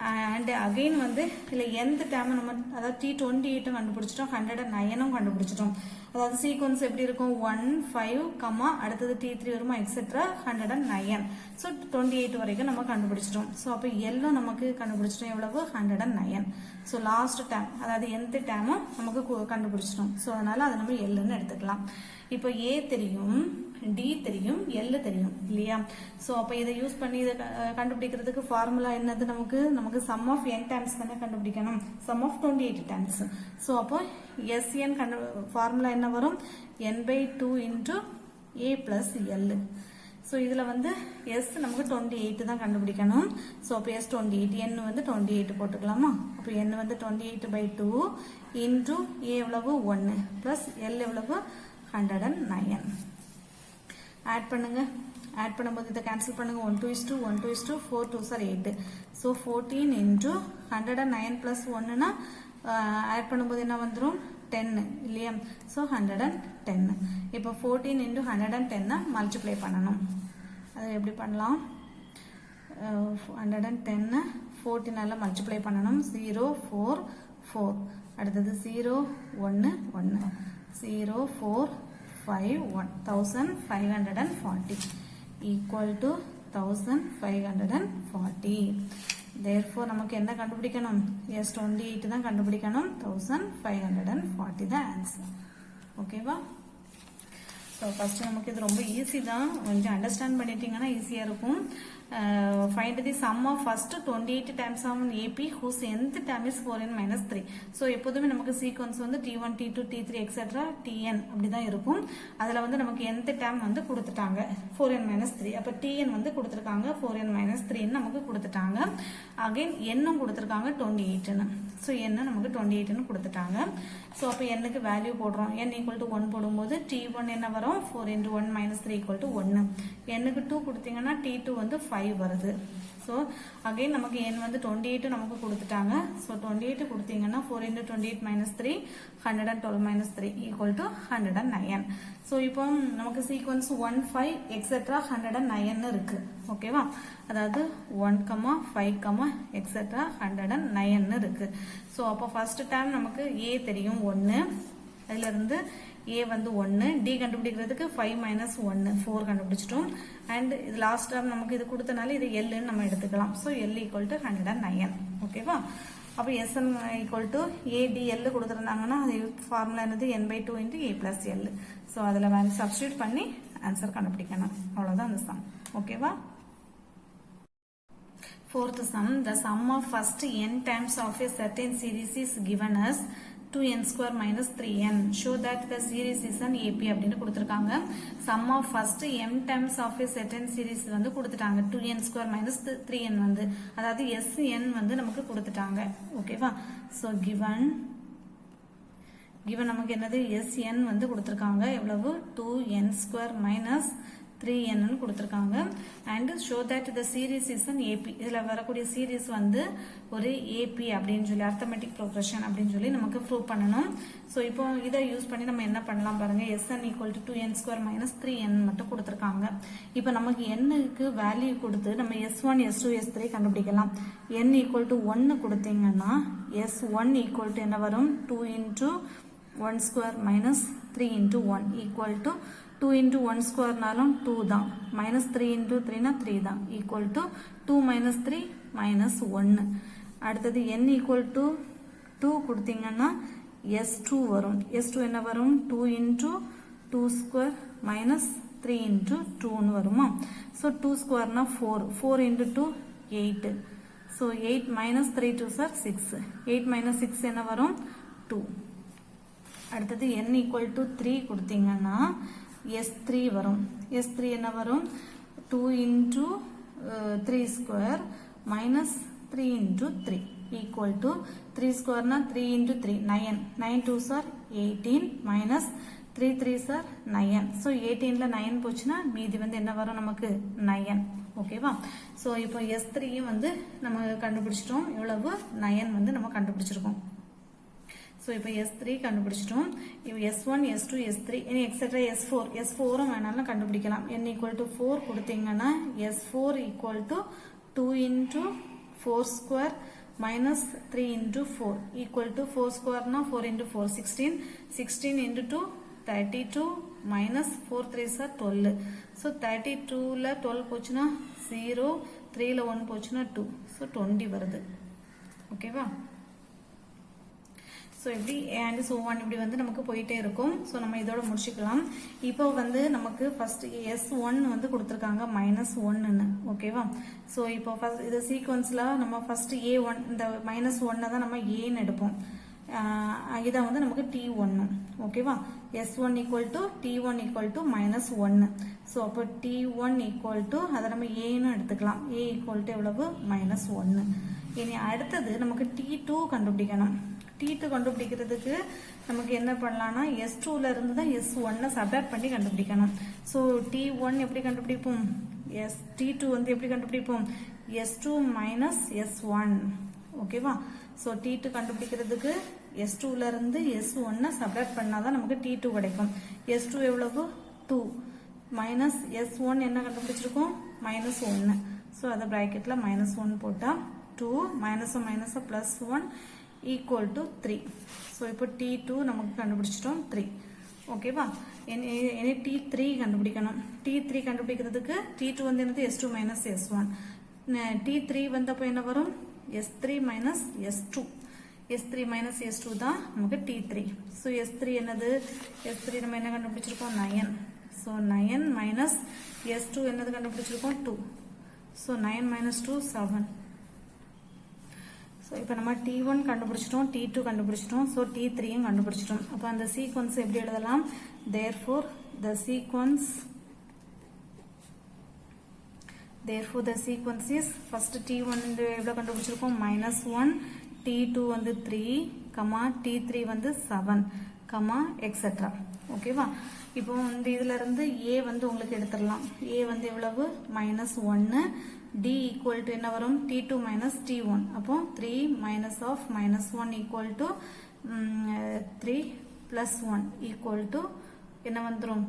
அண்ட் அகைன் வந்து இதில் nth டேம் நம்ம அதாவது T28 கண்டுபிடிச்சிட்டோம் 109ம் கண்டுபிடிச்சிட்டோம் அதாவது சீக்வன்ஸ் எப்படி இருக்கும் 1 5 அடுத்தது T3 வருமா எக்ஸெட்ரா 109 ஸோ 28 வரைக்கும் நம்ம கண்டுபிடிச்சிட்டோம் ஸோ அப்போ எல்லாம் நமக்கு கண்டுபிடிச்சிட்டோம் எவ்வளவு 109 ஸோ லாஸ்ட் டேம் அதாவது nth டேமும் நமக்கு கண்டுபிடிச்சிட்டோம் ஸோ அதனால அதை நம்ம எல்லுன்னு எடுத்துக்கலாம் இப்போ A தெரியும் D தெரியும் L தெரியும் இல்லையா ஸோ அப்போ இதை யூஸ் பண்ணி இதை கண்டுபிடிக்கிறதுக்கு ஃபார்முலா என்னது நமக்கு sum of n times தானே கண்டுபிடிக்கணும் sum of 28 times ஸோ அப்போ SN ஃபார்முலா என்ன வரும் n/2 × A plus L so இதில் வந்து S நமக்கு 28 தான் கண்டுபிடிக்கணும் ஸோ அப்போ S28 n வந்து 28 போட்டுக்கலாமா அப்போ n வந்து 28/2 × A எவ்வளவு 1 plus L எவ்வளவு 109 ஆட் பண்ணுங்க ஆட் பண்ணும்போது இதை கேன்சல் பண்ணுங்க 1 2 1 2 4 2s are 8 ஸோ 14 × 109 plus 1னா ஆட் பண்ணும்போது என்ன வந்துடும் 10 இல்லையா ஸோ 110 இப்போ 14 × 110 மல்டிப்ளை பண்ணணும் அது எப்படி பண்ணலாம் 110 14ஆல் மல்டிப்ளை பண்ணணும் 0 4 4 அடுத்தது 0 1 1 0 4 5 1540 equal to 1540 therefore நமக்கு என்ன கண்டுபிடிக்கணும் S28 தான் கண்டுபிடிக்கணும் 1540 தான் ஆன்சர் ஓகேவா ஸோ ஃபர்ஸ்ட் நமக்கு இது ரொம்ப ஈஸி தான் கொஞ்சம் அண்டர்ஸ்டாண்ட் பண்ணிட்டீங்கன்னா ஈஸியா இருக்கும் find the sum of first 28 times of an AP whose nth term is 4n minus 3 so எப்போதுமே நமக்கு சீக்வன்ஸ் வந்து T1 T2 T3 etcetera Tn அப்படிதான் இருக்கும் அதுல வந்து நமக்கு nth term வந்து கொடுத்துட்டாங்க 4n minus 3 அப்ப Tn வந்து கொடுத்துருக்காங்க 4n minus 3 நமக்கு கொடுத்துட்டாங்க அகைன் என்னும் கொடுத்துருக்காங்க 28 ன்னு ஸோ என்ன நமக்கு 28 ன்னு கொடுத்துட்டாங்க ஸோ அப்போ என்னக்கு வேல்யூ போடுறோம் n ஈக்குவல் டு 1 போடும்போது T1 என்ன வரும் 4 into 1 minus 3 equal to 1 என்னக்கு 2 கொடுத்தீங்கன்னா T2 வந்து 5 வருது ஸோ அகைன் நமக்கு n வந்து 28 நமக்கு கொடுத்துட்டாங்க ஸோ 28 கொடுத்தீங்கன்னா 4 into 28 minus 3 112 minus 3 equal to 109 so இப்போ நமக்கு சீக்வன்ஸ் 1 5 எக்ஸெட்ரா 109 இருக்கு ஓகேவா அதாவது 1 5 எக்ஸெட்ரா 109 இருக்கு ஸோ அப்போ ஃபர்ஸ்ட் டைம் நமக்கு a தெரியும் 1 அதுல இருந்து a வந்து 1 d கண்டுபிடிக்கிறதுக்கு 5 minus 1 4 கண்டுபிடிச்சிட்டோம் and இது லாஸ்ட் டேர்ம் நமக்கு இது கொடுத்தனால இது l ன்னு நம்ம எடுத்துக்கலாம் சோ l equal to 109 ஓகேவா அப்ப sn equal to a d l கொடுத்திருந்தாங்கன்னா அது ஃபார்முலா என்னது n/2 into a plus l so அதுல வேல்யூ சப்ஸ்டிட்யூட் பண்ணி ஆன்சர் கண்டுபிடிக்கணும் அவ்வளவுதான் அந்த சம் ஓகேவா Fourth sum, the sum of first n times of a certain series is given as 2n square minus 3n. Show that the series is an AP அப்படின்னு கொடுத்திருக்காங்க. Sum of first m times of a certain series வந்து கொடுத்துட்டாங்க. 2n square minus 3n வந்து அதாவது sn வந்து நமக்கு கொடுத்துட்டாங்க. ஓகேவா? So given நமக்கு என்னது sn வந்து கொடுத்திருக்காங்க. எவ்வளவு 2n square minus 3n ன்னு கொடுத்திருக்காங்க and show that the series is an AP இதுல வரக்கூடிய series வந்து ஒரு AP அப்படினு சொல்லி arithmetic progression அப்படினு சொல்லி நமக்கு ப்ரூவ் பண்ணனும் சோ இப்போ இத யூஸ் பண்ணி நம்ம என்ன பண்ணலாம் பாருங்க sn equal to 2n square minus 3n மட்டும் கொடுத்திருக்காங்க இப்போ நமக்கு n க்கு வேல்யூ கொடுத்து நம்ம s1 s2 s3 கண்டுபிடிக்கலாம் n equal to 1 கொடுத்தீங்கன்னா s1 equal to என்ன வரும் 2 into 1 square minus 3 into 1 equal to 2 into 1 square நாலும் 2 தான் minus 3 into 3 நா 3 தான் equal to 2 minus 3 minus 1 அடுத்தது n equal to 2 கொடுத்தீங்கன்னா s2 வரும் s2 என்ன வரும் 2 into 2 square minus 3 into 2 னு வருமா so 2 square நா 4 4 into 2 8 so 8 minus 3 2s are 6 8 minus 6 என்ன வரும் 2 அடுத்தது n equal to 3 கொடுத்தீங்கன்னா S3 வரும் S3 என்ன வரும் 2 into 3 square minus 3 into 3 equal to 3 square na 3 into 3 9 9 2s are 18 minus 3 3s are 9 so 18 ல 9 போச்சுனா மீதி வந்து என்ன வரும் நமக்கு 9 ஓகேவா சோ இப்போ S3 வந்து நம்ம கண்டுபிடிச்சிட்டோம் எவ்வளவு 9 வந்து நம்ம கண்டுபிடிச்சிருக்கோம் So, இப்போ S3 கண்டுபிடிச்சிட்டோம் இப்போ S1, S2, S3 இனி etc. S4 S4 வேணாலும் கண்டுபிடிக்கலாம் n equal to 4 கொடுத்தீங்கன்னா S4 equal to 2 into 4 square minus 3 into 4 equal to 4 square na 4 into 4 16 into 2 32 minus 4 3s are 12 so 32 ல 12 போச்சுனா 0 3 ல 1 போச்சுனா 2 so 20 வருது ஓகேவா So, இப்படி and so on இப்படி வந்து நமக்கு போயிட்டே இருக்கும் so நம்ம இதோட முடிச்சுக்கலாம் இப்போ வந்து நமக்கு first s1 வந்து கொடுத்திருக்காங்க -1 ன்னு ஓகேவா so இப்போ first இது சீக்வென்ஸ்ல நம்ம first a1 இந்த -1 தான் நம்ம a ன்னு எடுப்போம் இத வந்து நமக்கு t1 ஓகேவா s1 equal to t1 equal to -1 so அப்போ t1 equal to அத நம்ம a ன்னு எடுத்துக்கலாம் a equal to எவ்வளவு -1 இனி அடுத்து நமக்கு t2 கண்டுபிடிக்கணும் T2 கண்டுபிடிக்கிறதுக்கு நமக்கு என்ன பண்ணலாம்னா S2 ல இருந்து தான் S1 ன சப்ட்ராக்ட் பண்ணி கண்டுபிடிக்கணும் சோ T1 எப்படி கண்டுபிடிப்போம் T2 வந்து எப்படி கண்டுபிடிப்போம் S2 S1 ஓகேவா சோ T2 கண்டுபிடிக்கிறதுக்கு S2 ல இருந்து S1 ன சப்ட்ராக்ட் பண்ணாதான் நமக்கு T2 கிடைக்கும் S2 எவ்வளவு 2 மைனஸ் S1 என்ன கண்டுபிடிச்சிருக்கோம் -1 சோ அத பிராக்கெட்ல -1 போட்டா 2 minus plus 1 equal to 3 so இப்போ t2 நமக்கு கண்டுபிடிச்சிட்டோம் 3 ஓகேவா இனி t3 கண்டுபிடிக்கணும் t3 கண்டுபிடிக்கிறதுக்கு t2 வந்து என்னது s2 s1 T3 வந்தப்போ என்ன வரும் S3 minus S2 S3 minus S2 தான் நமக்கு T3 so S3 என்னது S3 நம்ம என்ன கண்டுபிடிச்சிருக்கோம் 9 so 9 minus S2 என்னது கண்டுபிடிச்சிருக்கோம் 2 so 9 minus 2 7 so இப்போ நம்ம T1 கண்டுபிடிச்சிட்டோம் T2 கண்டுபிடிச்சிட்டோம் so T3 யும் கண்டுபிடிச்சிட்டோம் அப்ப அந்த சீக்வென்ஸ் எப்படி எழுதலாம் therefore the sequence is first T1 எவ்வளவு கண்டுபிடிச்சிருக்கோம் -1 T2 வந்து 3 T3 வந்து 7 etc ஓகேவா இப்போ இந்த இதுல இருந்து A வந்து உங்களுக்கு எடுத்துடலாம் A வந்து எவ்வளவு -1 D equal to என்ன வரும் T2 minus T1 அப்போ 3 minus of -1 equal to 3 plus 1 equal to என்ன வந்துரும்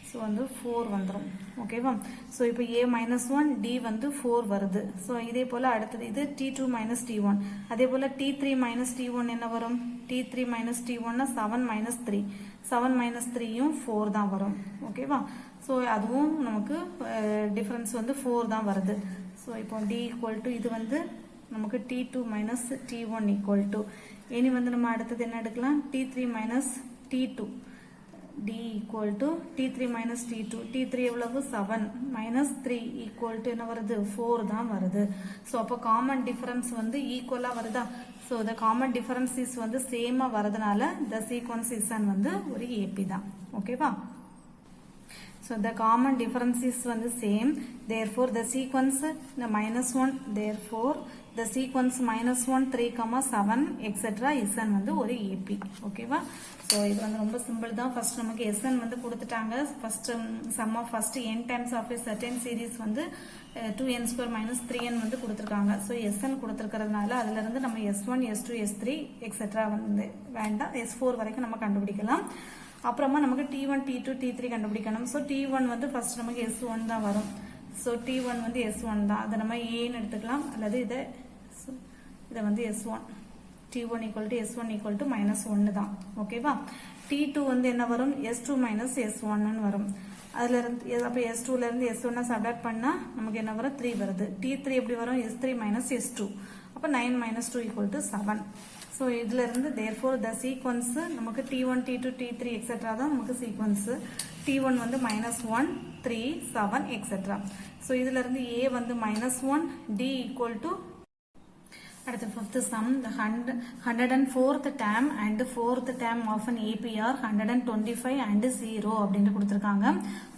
so வந்து 4 வந்துரும் ஓகேவா so இப்போ A minus 1 D வந்து 4 வருது so இதே போல அடுத்தது இது T2 minus T1 அதே போல T3 minus T1 என்ன வரும் T3 minus T1 னா 7 minus 3 7 minus 3 யும் 4 தான் வரும் ஓகேவா so அதுவும் நமக்கு டிஃபரன்ஸ் வந்து 4 தான் வருது so இப்போ D equal to இது வந்து நமக்கு T2 minus T1 equal to இனி வந்து நம்ம அடுத்தது என்ன எடுக்கலாம் T3 minus T2 D equal to T3 minus T2 T3 எவ்வளவு 7 minus 3 equal to என்ன வருது 4 தான் வருது so அப்போ common difference வந்து equal வருதா so the common difference is வந்து same வரதுனால the sequence is வந்து ஒரு AP தான் ஓகேவா so the common difference is வந்து same therefore the sequence the -1 therefore the sequence -1 3 7 etc SN வந்து ஒரு AP ஓகேவா so இது வந்து ரொம்ப சிம்பிள் தான் first நமக்கு SN வந்து கொடுத்துட்டாங்க first sum of first n times of a certain series வந்து 2n square minus 3n வந்து கொடுத்திருக்காங்க so SN கொடுத்திருக்கிறதுனால அதுல இருந்து நம்ம S1 S2 S3 etc வந்து வேண்டாம் S4 வரைக்கும் நம்ம கண்டுபிடிக்கலாம் அப்புறமா நமக்கு T1 T2 T3 கண்டுபிடிக்கணும் so T1 வந்து first நமக்கு S1 தான் வரும் so T1 வந்து S1 தான் அதை நம்ம A ன்னு எடுத்துக்கலாம் அல்லது இதை வந்து S1 T1 equal to S1 equal to -1 தான் ஓகேவா T2 வந்து என்ன வரும் S2 minus S1 ன்னு வரும் அதுல இருந்து அப்ப S2 ல இருந்து S1 சப்ட்ராக்ட் பண்ணா நமக்கு என்ன வரும் 3 வருது T3 எப்படி வரும் S3 minus S2 அப்ப 9 minus 2 equal to 7 so இதுல இருந்து therefore the sequence நமக்கு T1 T2 T3 etc தான் நமக்கு sequence T1 வந்து -1 3 7 etc so இதுல இருந்து A வந்து -1 D equal to அடுத்த fifth sum the 104th term and 4th term of an AP are 125 and 0 அப்படினு கொடுத்திருக்காங்க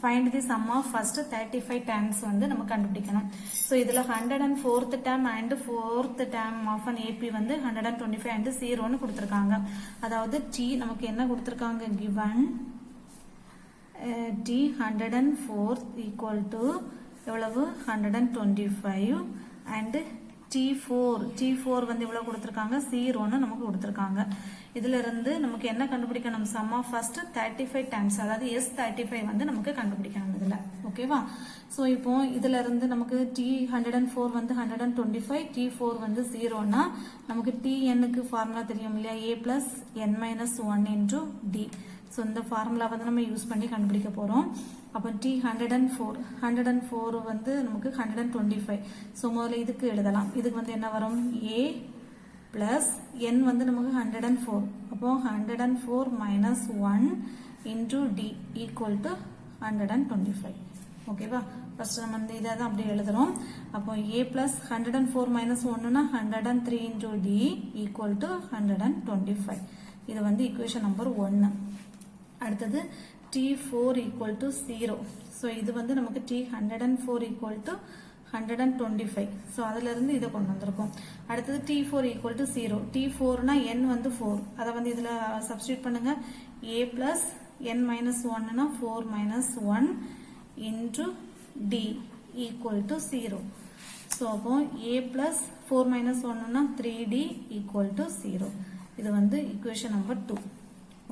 find the sum of first 35 terms வந்து நம்ம கண்டுபிடிக்கணும் so இதுல 104th term and 4th term of an AP வந்து 125 and 0 ன்னு கொடுத்திருக்காங்க அதாவது T நமக்கு என்ன கொடுத்திருக்காங்க given T 104 equal to எவ்வளவு 125 and T4 வந்து எவ்வளவு கொடுத்திருக்காங்க 0 ன்னு நமக்கு கொடுத்திருக்காங்க இதுல இருந்து நமக்கு என்ன கண்டுபிடிக்கணும் sum of first 35 times அதாவது S35 வந்து நமக்கு கண்டுபிடிக்கணும் இதுல ஓகேவா சோ இப்போ இதுல இருந்து நமக்கு T104 வந்து 125 T4 வந்து 0 னா நமக்கு Tn க்கு ஃபார்முலா தெரியும் இல்லையா A plus n minus 1 into D so இந்த ஃபார்முலா வந்து நம்ம யூஸ் பண்ணி கண்டுபிடிக்க போறோம் அப்ப T104 வந்து நமக்கு 125 சோ முதல்ல இதுக்கு எழுதலாம் இதுக்கு வந்து என்ன வரும் A plus n வந்து நமக்கு 104 அப்போ 104 minus 1 into D equal to 125 ஓகேவா ஃபர்ஸ்ட் நம்ம இந்த இத தான் அப்படியே எழுதுறோம் அப்போ A plus 104 minus 1 னா 103 into D equal to 125 இது வந்து ஈக்குவேஷன் நம்பர் 1 அடுத்தது T4 equal to 0 so இது வந்து நமக்கு T104 equal to 125 so அதுல இருந்து இத கொண்டு வந்திருக்கோம் அடுத்தது T4 equal to 0 T4 னா n வந்து 4 அத வந்து இதுல சப்ஸ்டிட்யூட் பண்ணுங்க A plus n minus 1 னா 4 minus 1 into D equal to 0 so அப்போ A plus 4 minus 1 னா 3D equal to 0 இது வந்து ஈக்குவேஷன் நம்பர் 2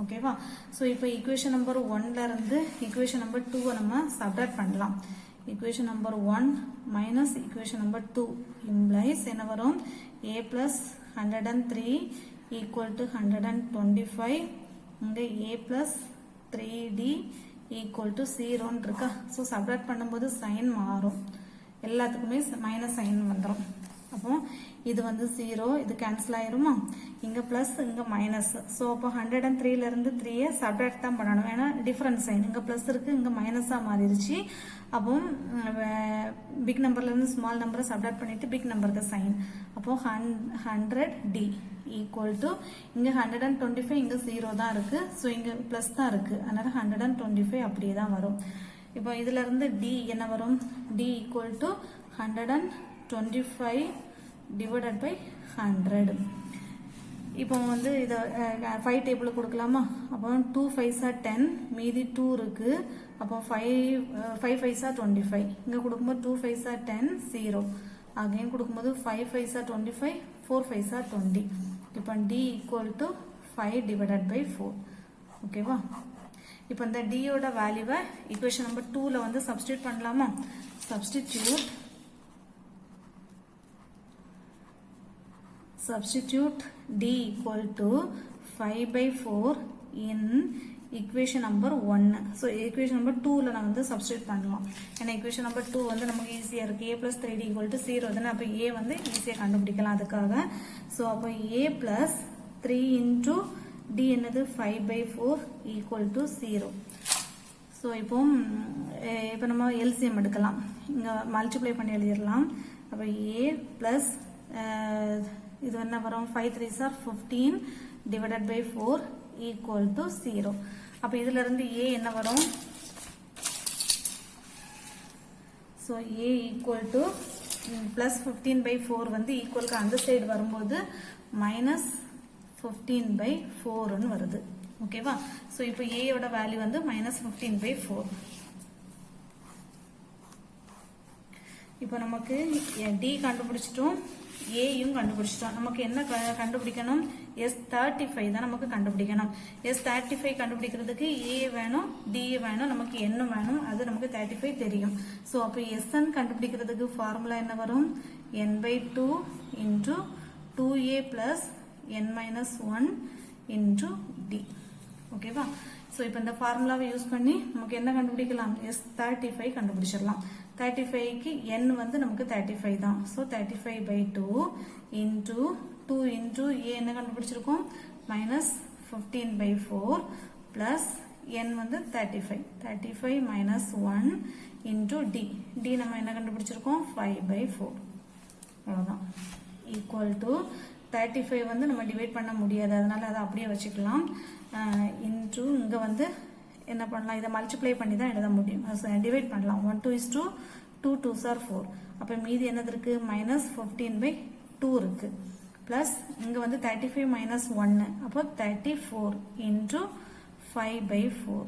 ஓகேவா சோ இப்போ ஈக்குவேஷன் நம்பர் 1 ல இருந்து ஈக்குவேஷன் நம்பர் 2 நம்ம சப்ட்ராக்ட் பண்ணலாம் equation number 1 minus equation number 2 implies என்ன வரும் A plus 103 equal to 125 இங்க A plus 3D equal to 0 இருக்கா. ஸோ சப்ராக்ட் பண்ணும்போது சைன் மாறும், எல்லாத்துக்குமே மைனஸ் சைன் வந்துடும். அப்போ இது வந்து 0, இது கேன்சல் ஆயிருமா, இங்க பிளஸ் இங்க மைனஸ். ஸோ அப்போ 103ல இருந்து 3 சப்ராக்ட் தான் பண்ணணும், ஏன்னா டிஃபரன்ஸ் சைன், இங்க பிளஸ் இருக்கு இங்க மைனஸா மாறிடுச்சு. அப்போ பிக் நம்பர்ல இருந்து ஸ்மால் நம்பரை சப்ராக்ட் பண்ணிட்டு பிக் நம்பருக்கு சைன். அப்போ 100D ஈக்குவல் டு இங்க 125, இங்க 0 தான் இருக்கு, ஸோ இங்க பிளஸ் தான் இருக்கு, அதனால 125 அப்படியே தான் வரும். இப்போ இதுல இருந்து D என்ன வரும், D equal to 125 divided by 100. இப்போ வந்து இதை 5 டேபிள் கொடுக்கலாமா. அப்போ 2 5s are 10, மீதி 2 இருக்கு. அப்போ 5 5s are 25. இங்க கொடுக்கும்போது 2 5s are 10, 0. அகைன் கொடுக்கும்போது 5 5s are 25, 4 5s are 20. இப்போ D equal to 5 divided by 4. ஓகேவா. இப்போ இந்த D யோட வேல்யூவை ஈக்குவேஷன் நம்பர் 2ல வந்து சப்ஸ்டிட்யூட் பண்ணலாமா. Substitute D equal to 5 by 4 in equation number 1. So equation number 2ல நான் வந்து substitute பண்ணலாம். ஏன்னா equation number 2 வந்து நமக்கு ஈஸியா இருக்கு. A plus 3D equal to 0 தானே. அப்போ A வந்து ஈஸியா கண்டுபிடிக்கலாம் அதுக்காக. So அப்போ A plus 3 into D என்னது 5 by 4 equal to 0. So இப்போ நம்ம LCM எடுக்கலாம். இங்க மல்டிப்ளை பண்ணி எழுதிடலாம். அப்போ A plus இது என்ன வரும், 5 3s are 15 divided by 4 equal to 0. அப்ப இதுல இருந்து A என்ன வரும், so A equal to plus 15 by 4 வந்து ஈக்குவலுக்கு அந்த சைடு வரும்போது minus 15 by 4 வருது. ஓகேவா. so இப்போ A யோட வேல்யூ வந்து minus 15 by 4. இப்போ நமக்கு D கண்டுபிடிச்சிட்டோம், ஏயும் கண்டுபிடிச்சிட்டோம். நமக்கு என்ன கண்டுபிடிக்கணும், S35 தான் நமக்கு கண்டுபிடிக்கணும். S35 கண்டுபிடிக்கிறதுக்கு A வேணும், D வேணும், நமக்கு N வேணும், அது நமக்கு 35 தெரியும். ஸோ அப்போ SN கண்டுபிடிக்கிறதுக்கு ஃபார்முலா என்ன வரும், N by 2 into 2A plus N minus 1 into D. ஓகேவா. ஸோ இப்போ இந்த ஃபார்முலாவை யூஸ் பண்ணி நமக்கு என்ன கண்டுபிடிக்கலாம், S35 கண்டுபிடிச்சிடலாம். 35க்கு N வந்து நமக்கு 35 தான். So 35 by 2 into 2 into A என்ன கண்டுபிடிச்சிருக்கோம், minus 15 by 4 plus N வந்து 35. 35 minus 1 into D. D நம்ம என்ன கண்டுபிடிச்சிருக்கோம், 5 by 4. அவ்வளோதான். equal to 35 வந்து நம்ம டிவைட் பண்ண முடியாது, அதனால அதை அப்படியே வச்சுக்கலாம். into இங்க வந்து என்ன பண்ணலாம், இதை மல்டிப்ளை பண்ணி தான் எழுத முடியும், டிவைட் பண்ணலாம். 1 2 is 2, 2 2s are 4. அப்போ மீதி என்னது இருக்கு, minus 15 by 2 இருக்கு. பிளஸ் இங்க வந்து 35 minus 1, அப்போ 34 into 5 by 4.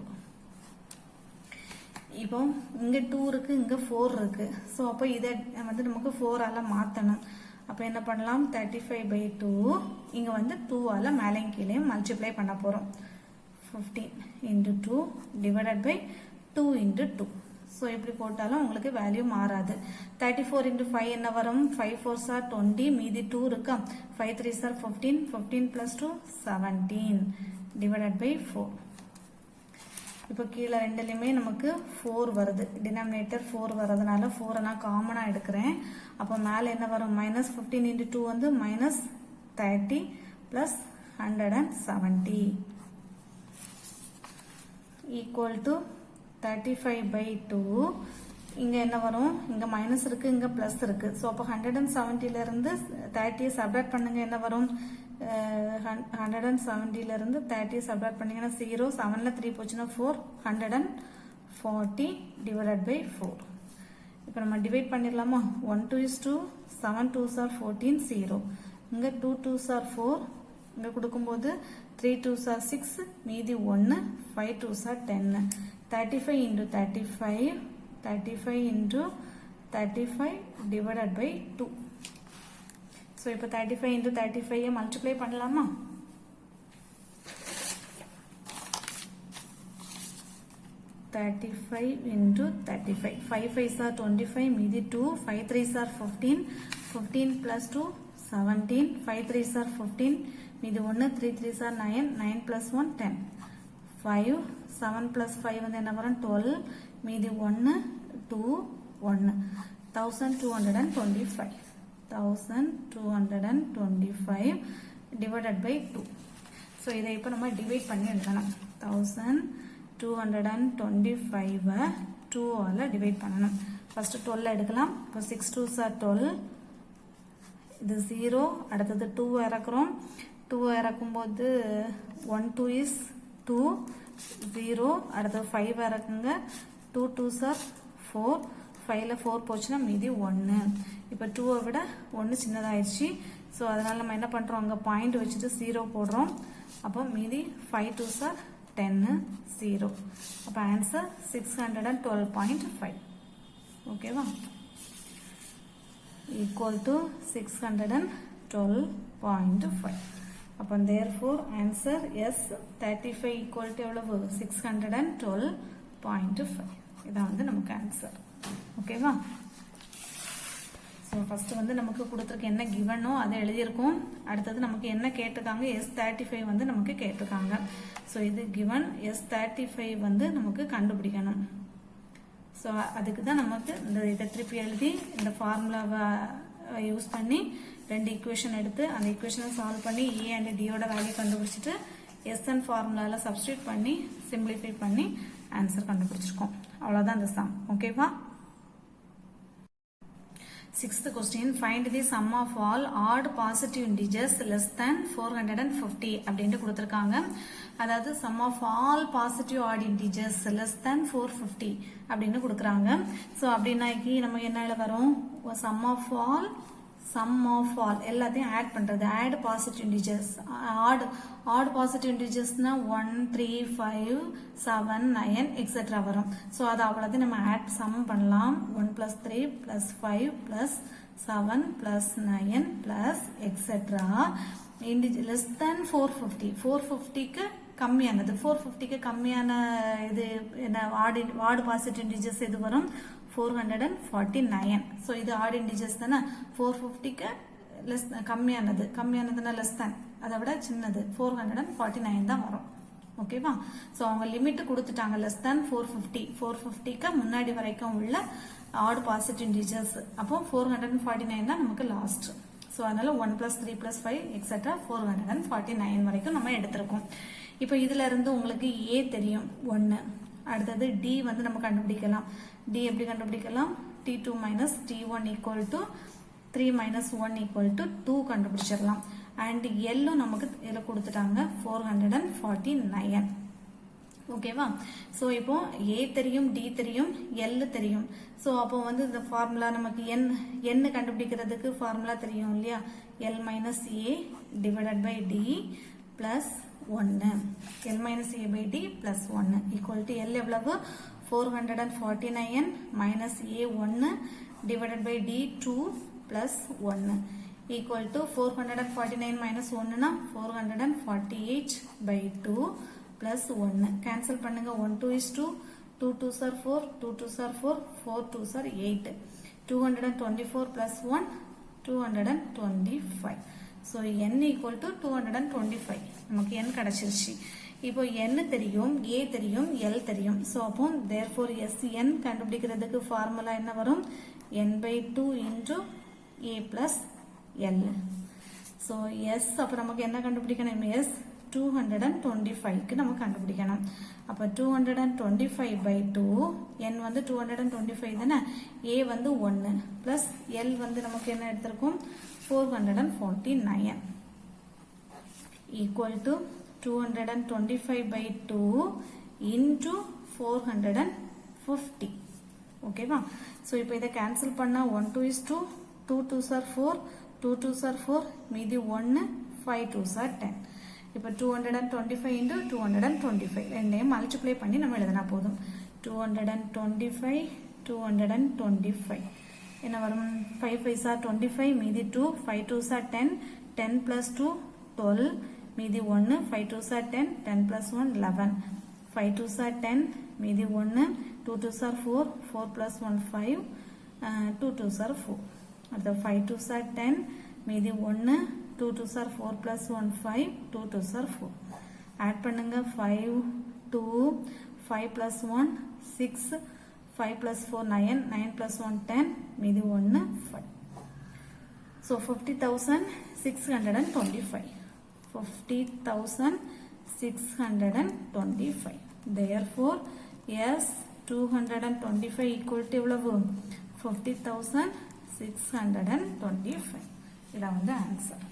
இப்போ இங்க 2 இருக்கு, இங்க 4 இருக்கு. ஸோ அப்போ இதை வந்து நமக்கு 4ஆல மாற்றணும். அப்போ என்ன பண்ணலாம், 35 by 2 இங்க வந்து 2ஆல மேலையும் கீழையும் மல்டிப்ளை பண்ண போறோம். 15 into 2 divided by 2 into 2. So இப்படி போட்டாலும் உங்களுக்கு வேல்யூ மாறாது. 34 into 5 என்ன வரும், 5 4s are 20, மீதி 2 இருக்கா, 5 3s are 15, 15 plus 2 17 divided by 4. இப்போ கீழே ரெண்டுலையுமே நமக்கு 4 வருது, டினாமினேட்டர் 4 வரதுனால 4 நான் காமனா எடுக்கிறேன். அப்போ மேலே என்ன வரும், minus 15 into 2 வந்து minus 30 plus 170 equal to 35 by 2. இங்க என்ன வரும், இங்க மைனஸ் இருக்கு, இங்க பிளஸ் இருக்கு. ஸோ அப்போ 170ல இருந்து 30 சப்ராக்ட் பண்ணுங்க, என்ன வரும், 170ல இருந்து 30 சப்ராக்ட் பண்ணீங்கன்னா 0, 7ல 3 போச்சுன்னா 4, 140 divided by 4. இப்போ நம்ம டிவைட் பண்ணிடலாமா. 1 2 is 2, 7 2s are 14, 0. இங்க 2 2s are 4, இங்க கொடுக்கும்போது 3 2s are 6, மீதி 1, 5 2s are 10. 35 into 35, 35 into 35 divided by 2. So இப்போ 35 into 35 மல்டிப்ளை பண்ணலாமா. 35 into 35, 5 5s are 25, மீதி 2, 5 3s are 15, 15 plus 2 17, 5 3s are 15, மீதி 1, 3 3s are 9, 9 plus 1 10, 5 7 plus 5 வந்து என்ன வரும் 12 மீதி 1 2 1 1225 1225 divided by 2. So இதை இப்போ நம்ம டிவைட் பண்ணி எழுதணும் 1225 2 ஆல டிவைட் பண்ணணும் ஃபர்ஸ்ட் 12 எடுக்கலாம் இப்போ 6 2s are 12 இது 0 அடுத்தது 2 இறக்குறோம் 2 இறக்கும்போது 1 2 is 2 0 அடுத்தது 5 இறக்குங்க 2 2s are 4 5ல 4 போச்சுன்னா மீதி 1 இப்போ 2 விட 1 சின்னதாயிருச்சு ஸோ அதனால நம்ம என்ன பண்றோம் அங்க பாயிண்ட் வச்சுட்டு 0 போடுறோம் அப்போ மீதி 5 2s are 10 0 அப்போ ஆன்சர் 612.5 ஓகேவா equal to 612.5 அப்போ therefore answer S 35 equal to எவ்வளவு 612.5 இதான் வந்து நமக்கு ஆன்சர் ஓகேவா ஸோ ஃபர்ஸ்ட் வந்து நமக்கு கொடுத்துருக்கு என்ன கிவனோ அதை எழுதியிருக்கோம் அடுத்தது நமக்கு என்ன கேட்டிருக்காங்க S35 வந்து நமக்கு கேட்டிருக்காங்க ஸோ இது கிவன் S35 வந்து நமக்கு கண்டுபிடிக்கணும் ஸோ அதுக்கு தான் நமக்கு இந்த இதை திருப்பி எழுதி இந்த ஃபார்முலாவை யூஸ் பண்ணி ரெண்டு ஈக்குவேஷன் எடுத்து அந்த ஈக்குவேஷனை சால்வ் பண்ணி ஏ அண்ட் டியோட வேல்யூ கண்டுபிடிச்சிட்டு எஸ்என் ஃபார்முலாவில் சப்ஸ்டியூட் பண்ணி சிம்பிளிஃபை பண்ணி ஆன்சர் கண்டுபிடிச்சிருக்கோம் அவ்வளோதான் இந்த சம் ஓகேவா Sixth question, find the sum of all odd positive integers less than 450 அப்படின்ட்டு கொடுத்திருக்காங்க அதாவது sum of all positive odd integers less than 450 அப்படின்னு கொடுக்குறாங்க ஸோ அப்படின்னாக்கி நம்ம என்ன வரும் sum of all எல்லாத்தையும் ஆட் பண்றது add positive integers odd positive integersனா 1 3 5 7 9 etc வரும் ஸோ அது அவ்வளோதான் நம்ம ஆட் சம் பண்ணலாம் 1 plus 3 plus 5 plus 7 plus 9 plus etc less than 450க்கு கம்மியானது 450க்கு கம்மியான இது என்ன ஆட் பாசிட்டிவ் இன்டிஜர்ஸ் எது வரும் 449 ஸோ இது ஆட் இன்டிஜர்ஸ் தானே 450க்கு லெஸ் கம்மியானதுன்னா லெஸ் தேன் அதை விட சின்னது 449 தான் வரும் ஓகேவா ஸோ அவங்க லிமிட் கொடுத்துட்டாங்க லெஸ் தேன் 450க்கு முன்னாடி வரைக்கும் உள்ள ஆட் பாசிட்டிவ் இன்டிஜர்ஸ் அப்போ 449 தான் நமக்கு லாஸ்ட் ஸோ அதனால 1 plus 3 plus 5 எக்ஸெட்ரா 449 வரைக்கும் நம்ம எடுத்திருக்கோம் இப்போ இதுல இருந்து உங்களுக்கு ஏ தெரியும் 1 அடுத்தது டி வந்து நம்ம கண்டுபிடிக்கலாம் டி எப்படி கண்டுபிடிக்கலாம் t2 minus t1 equal to 3 minus 1 equal to 2 கண்டுபிடிச்சிடலாம் அண்ட் எல்லும் நமக்கு இதில் கொடுத்துட்டாங்க 449 ஓகேவா ஸோ இப்போ ஏ தெரியும் டி தெரியும் எல் தெரியும் ஸோ அப்போ வந்து இந்த ஃபார்முலா நமக்கு என் கண்டுபிடிக்கிறதுக்கு ஃபார்முலா தெரியும் இல்லையா L minus A divided by D plus 1 L minus A by D plus 1 equal to L எவ்வளவு 449 minus A 1 divided by D 2 plus 1 equal to 449 minus 1 na 448 by 2 plus 1 cancel பண்ணுங்க 1 2 is 2 2 2s are 4 2 2s are 4 4 2s are 8 224 plus 1 225 so n equal to 225 நமக்கு n கிடைச்சிருச்சு இப்போ n தெரியும் a தெரியும் l தெரியும் so அப்போ therefore sn கண்டுபிடிக்கிறதுக்கு formula என்ன வரும் n by 2 into a plus l so s அப்ப நமக்கு என்ன கண்டுபிடிக்கணும் s 225 க்கு நம்ம கண்டுபிடிக்கணும் அப்ப 225 by 2 n வந்து 225 தானே a வந்து 1 plus l வந்து நமக்கு என்ன எடுத்திருக்கும் 449 equal to 225 by 2 into 450 ஓகேவா சோ இப்போ இத கேன்சல் பண்ணா 1 2 is 2 2 2s are 4 2 2s are 4 மீதி 1 5 2s are 10 இப்போ 225 into 225 ரெண்டையும் மல்டிப்ளை பண்ணி நம்ம எழுதினா போதும் 225 225 என்ன வரும் 5 5s are 25 மீதி 2 5 2s are 10 10 plus 2 12 மீதி 1 5 2s are 10 10 plus 1 11 5 2s are 10 மீதி 1 2 2s are 4 4 plus 1 5 2 2s are 4 அடுத்து 5 2s are 10 மீதி 1 2 2s are 4 plus 1 5 2 2s are 4 add பண்ணுங்க 5 2, 5 plus 1, 6, 5 plus 4, 9, 9 plus 1, 10, மீதி 1, 5. So 50,625. 50,625. Therefore, yes, 225 equal to எவ்வளவு 50,625. இதான் வந்து ஆன்சர்.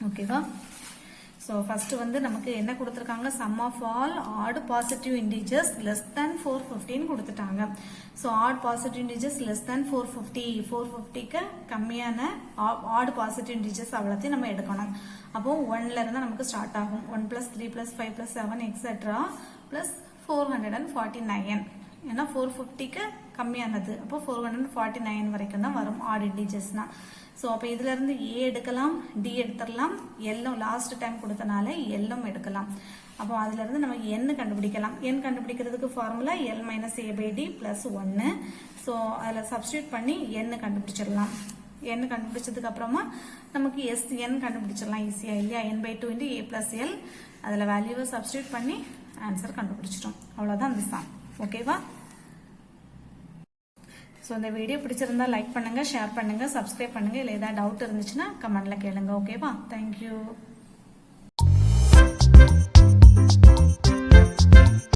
ஓகேவா? So first வந்து நமக்கு என்ன கொடுத்திருக்காங்க, sum of all odd positive integers less than 450 கொடுத்துட்டாங்க. So odd positive integers less than 450, 450க்கு கம்மியான odd positive integers அவ்வளோத்தையும் நம்ம எடுக்கணும். அப்போ 1ல இருந்து நமக்கு ஸ்டார்ட் ஆகும். 1 plus 3 plus 5 plus 7 etc. plus 449. ஏன்னா 450க்கு கம்மியானது, அப்போ 449 வரைக்கும் தான் வரும் odd integersனா. ஸோ அப்போ இதுல இருந்து ஏ எடுக்கலாம், டி எடுத்துடலாம், எல்லும் லாஸ்ட் டைம் கொடுத்தனால எல்லும் எடுக்கலாம். அப்போ அதுல இருந்து நம்ம என் கண்டுபிடிக்கலாம். என் கண்டுபிடிக்கிறதுக்கு formula L minus A by D plus 1. So அதில் சப்ஸ்டியூட் பண்ணி என் கண்டுபிடிச்சிடலாம். என் கண்டுபிடிச்சதுக்கு அப்புறமா நமக்கு எஸ் என் கண்டுபிடிச்சிடலாம் ஈஸியா இல்லையா? n by 2 into a plus l. அதில் வேல்யூவை சப்ஸ்டியூட் பண்ணி ஆன்சர் கண்டுபிடிச்சிட்டோம். அவ்வளோதான் அந்த சம். ஓகேவா? ஸோ இந்த வீடியோ பிடிச்சிருந்தா லைக் பண்ணுங்க, ஷேர் பண்ணுங்க, சப்ஸ்கிரைப் பண்ணுங்க. இல்லை ஏதாவது டவுட் இருந்துச்சுன்னா கமெண்ட்ல கேளுங்க. ஓகேவா? தேங்க்யூ.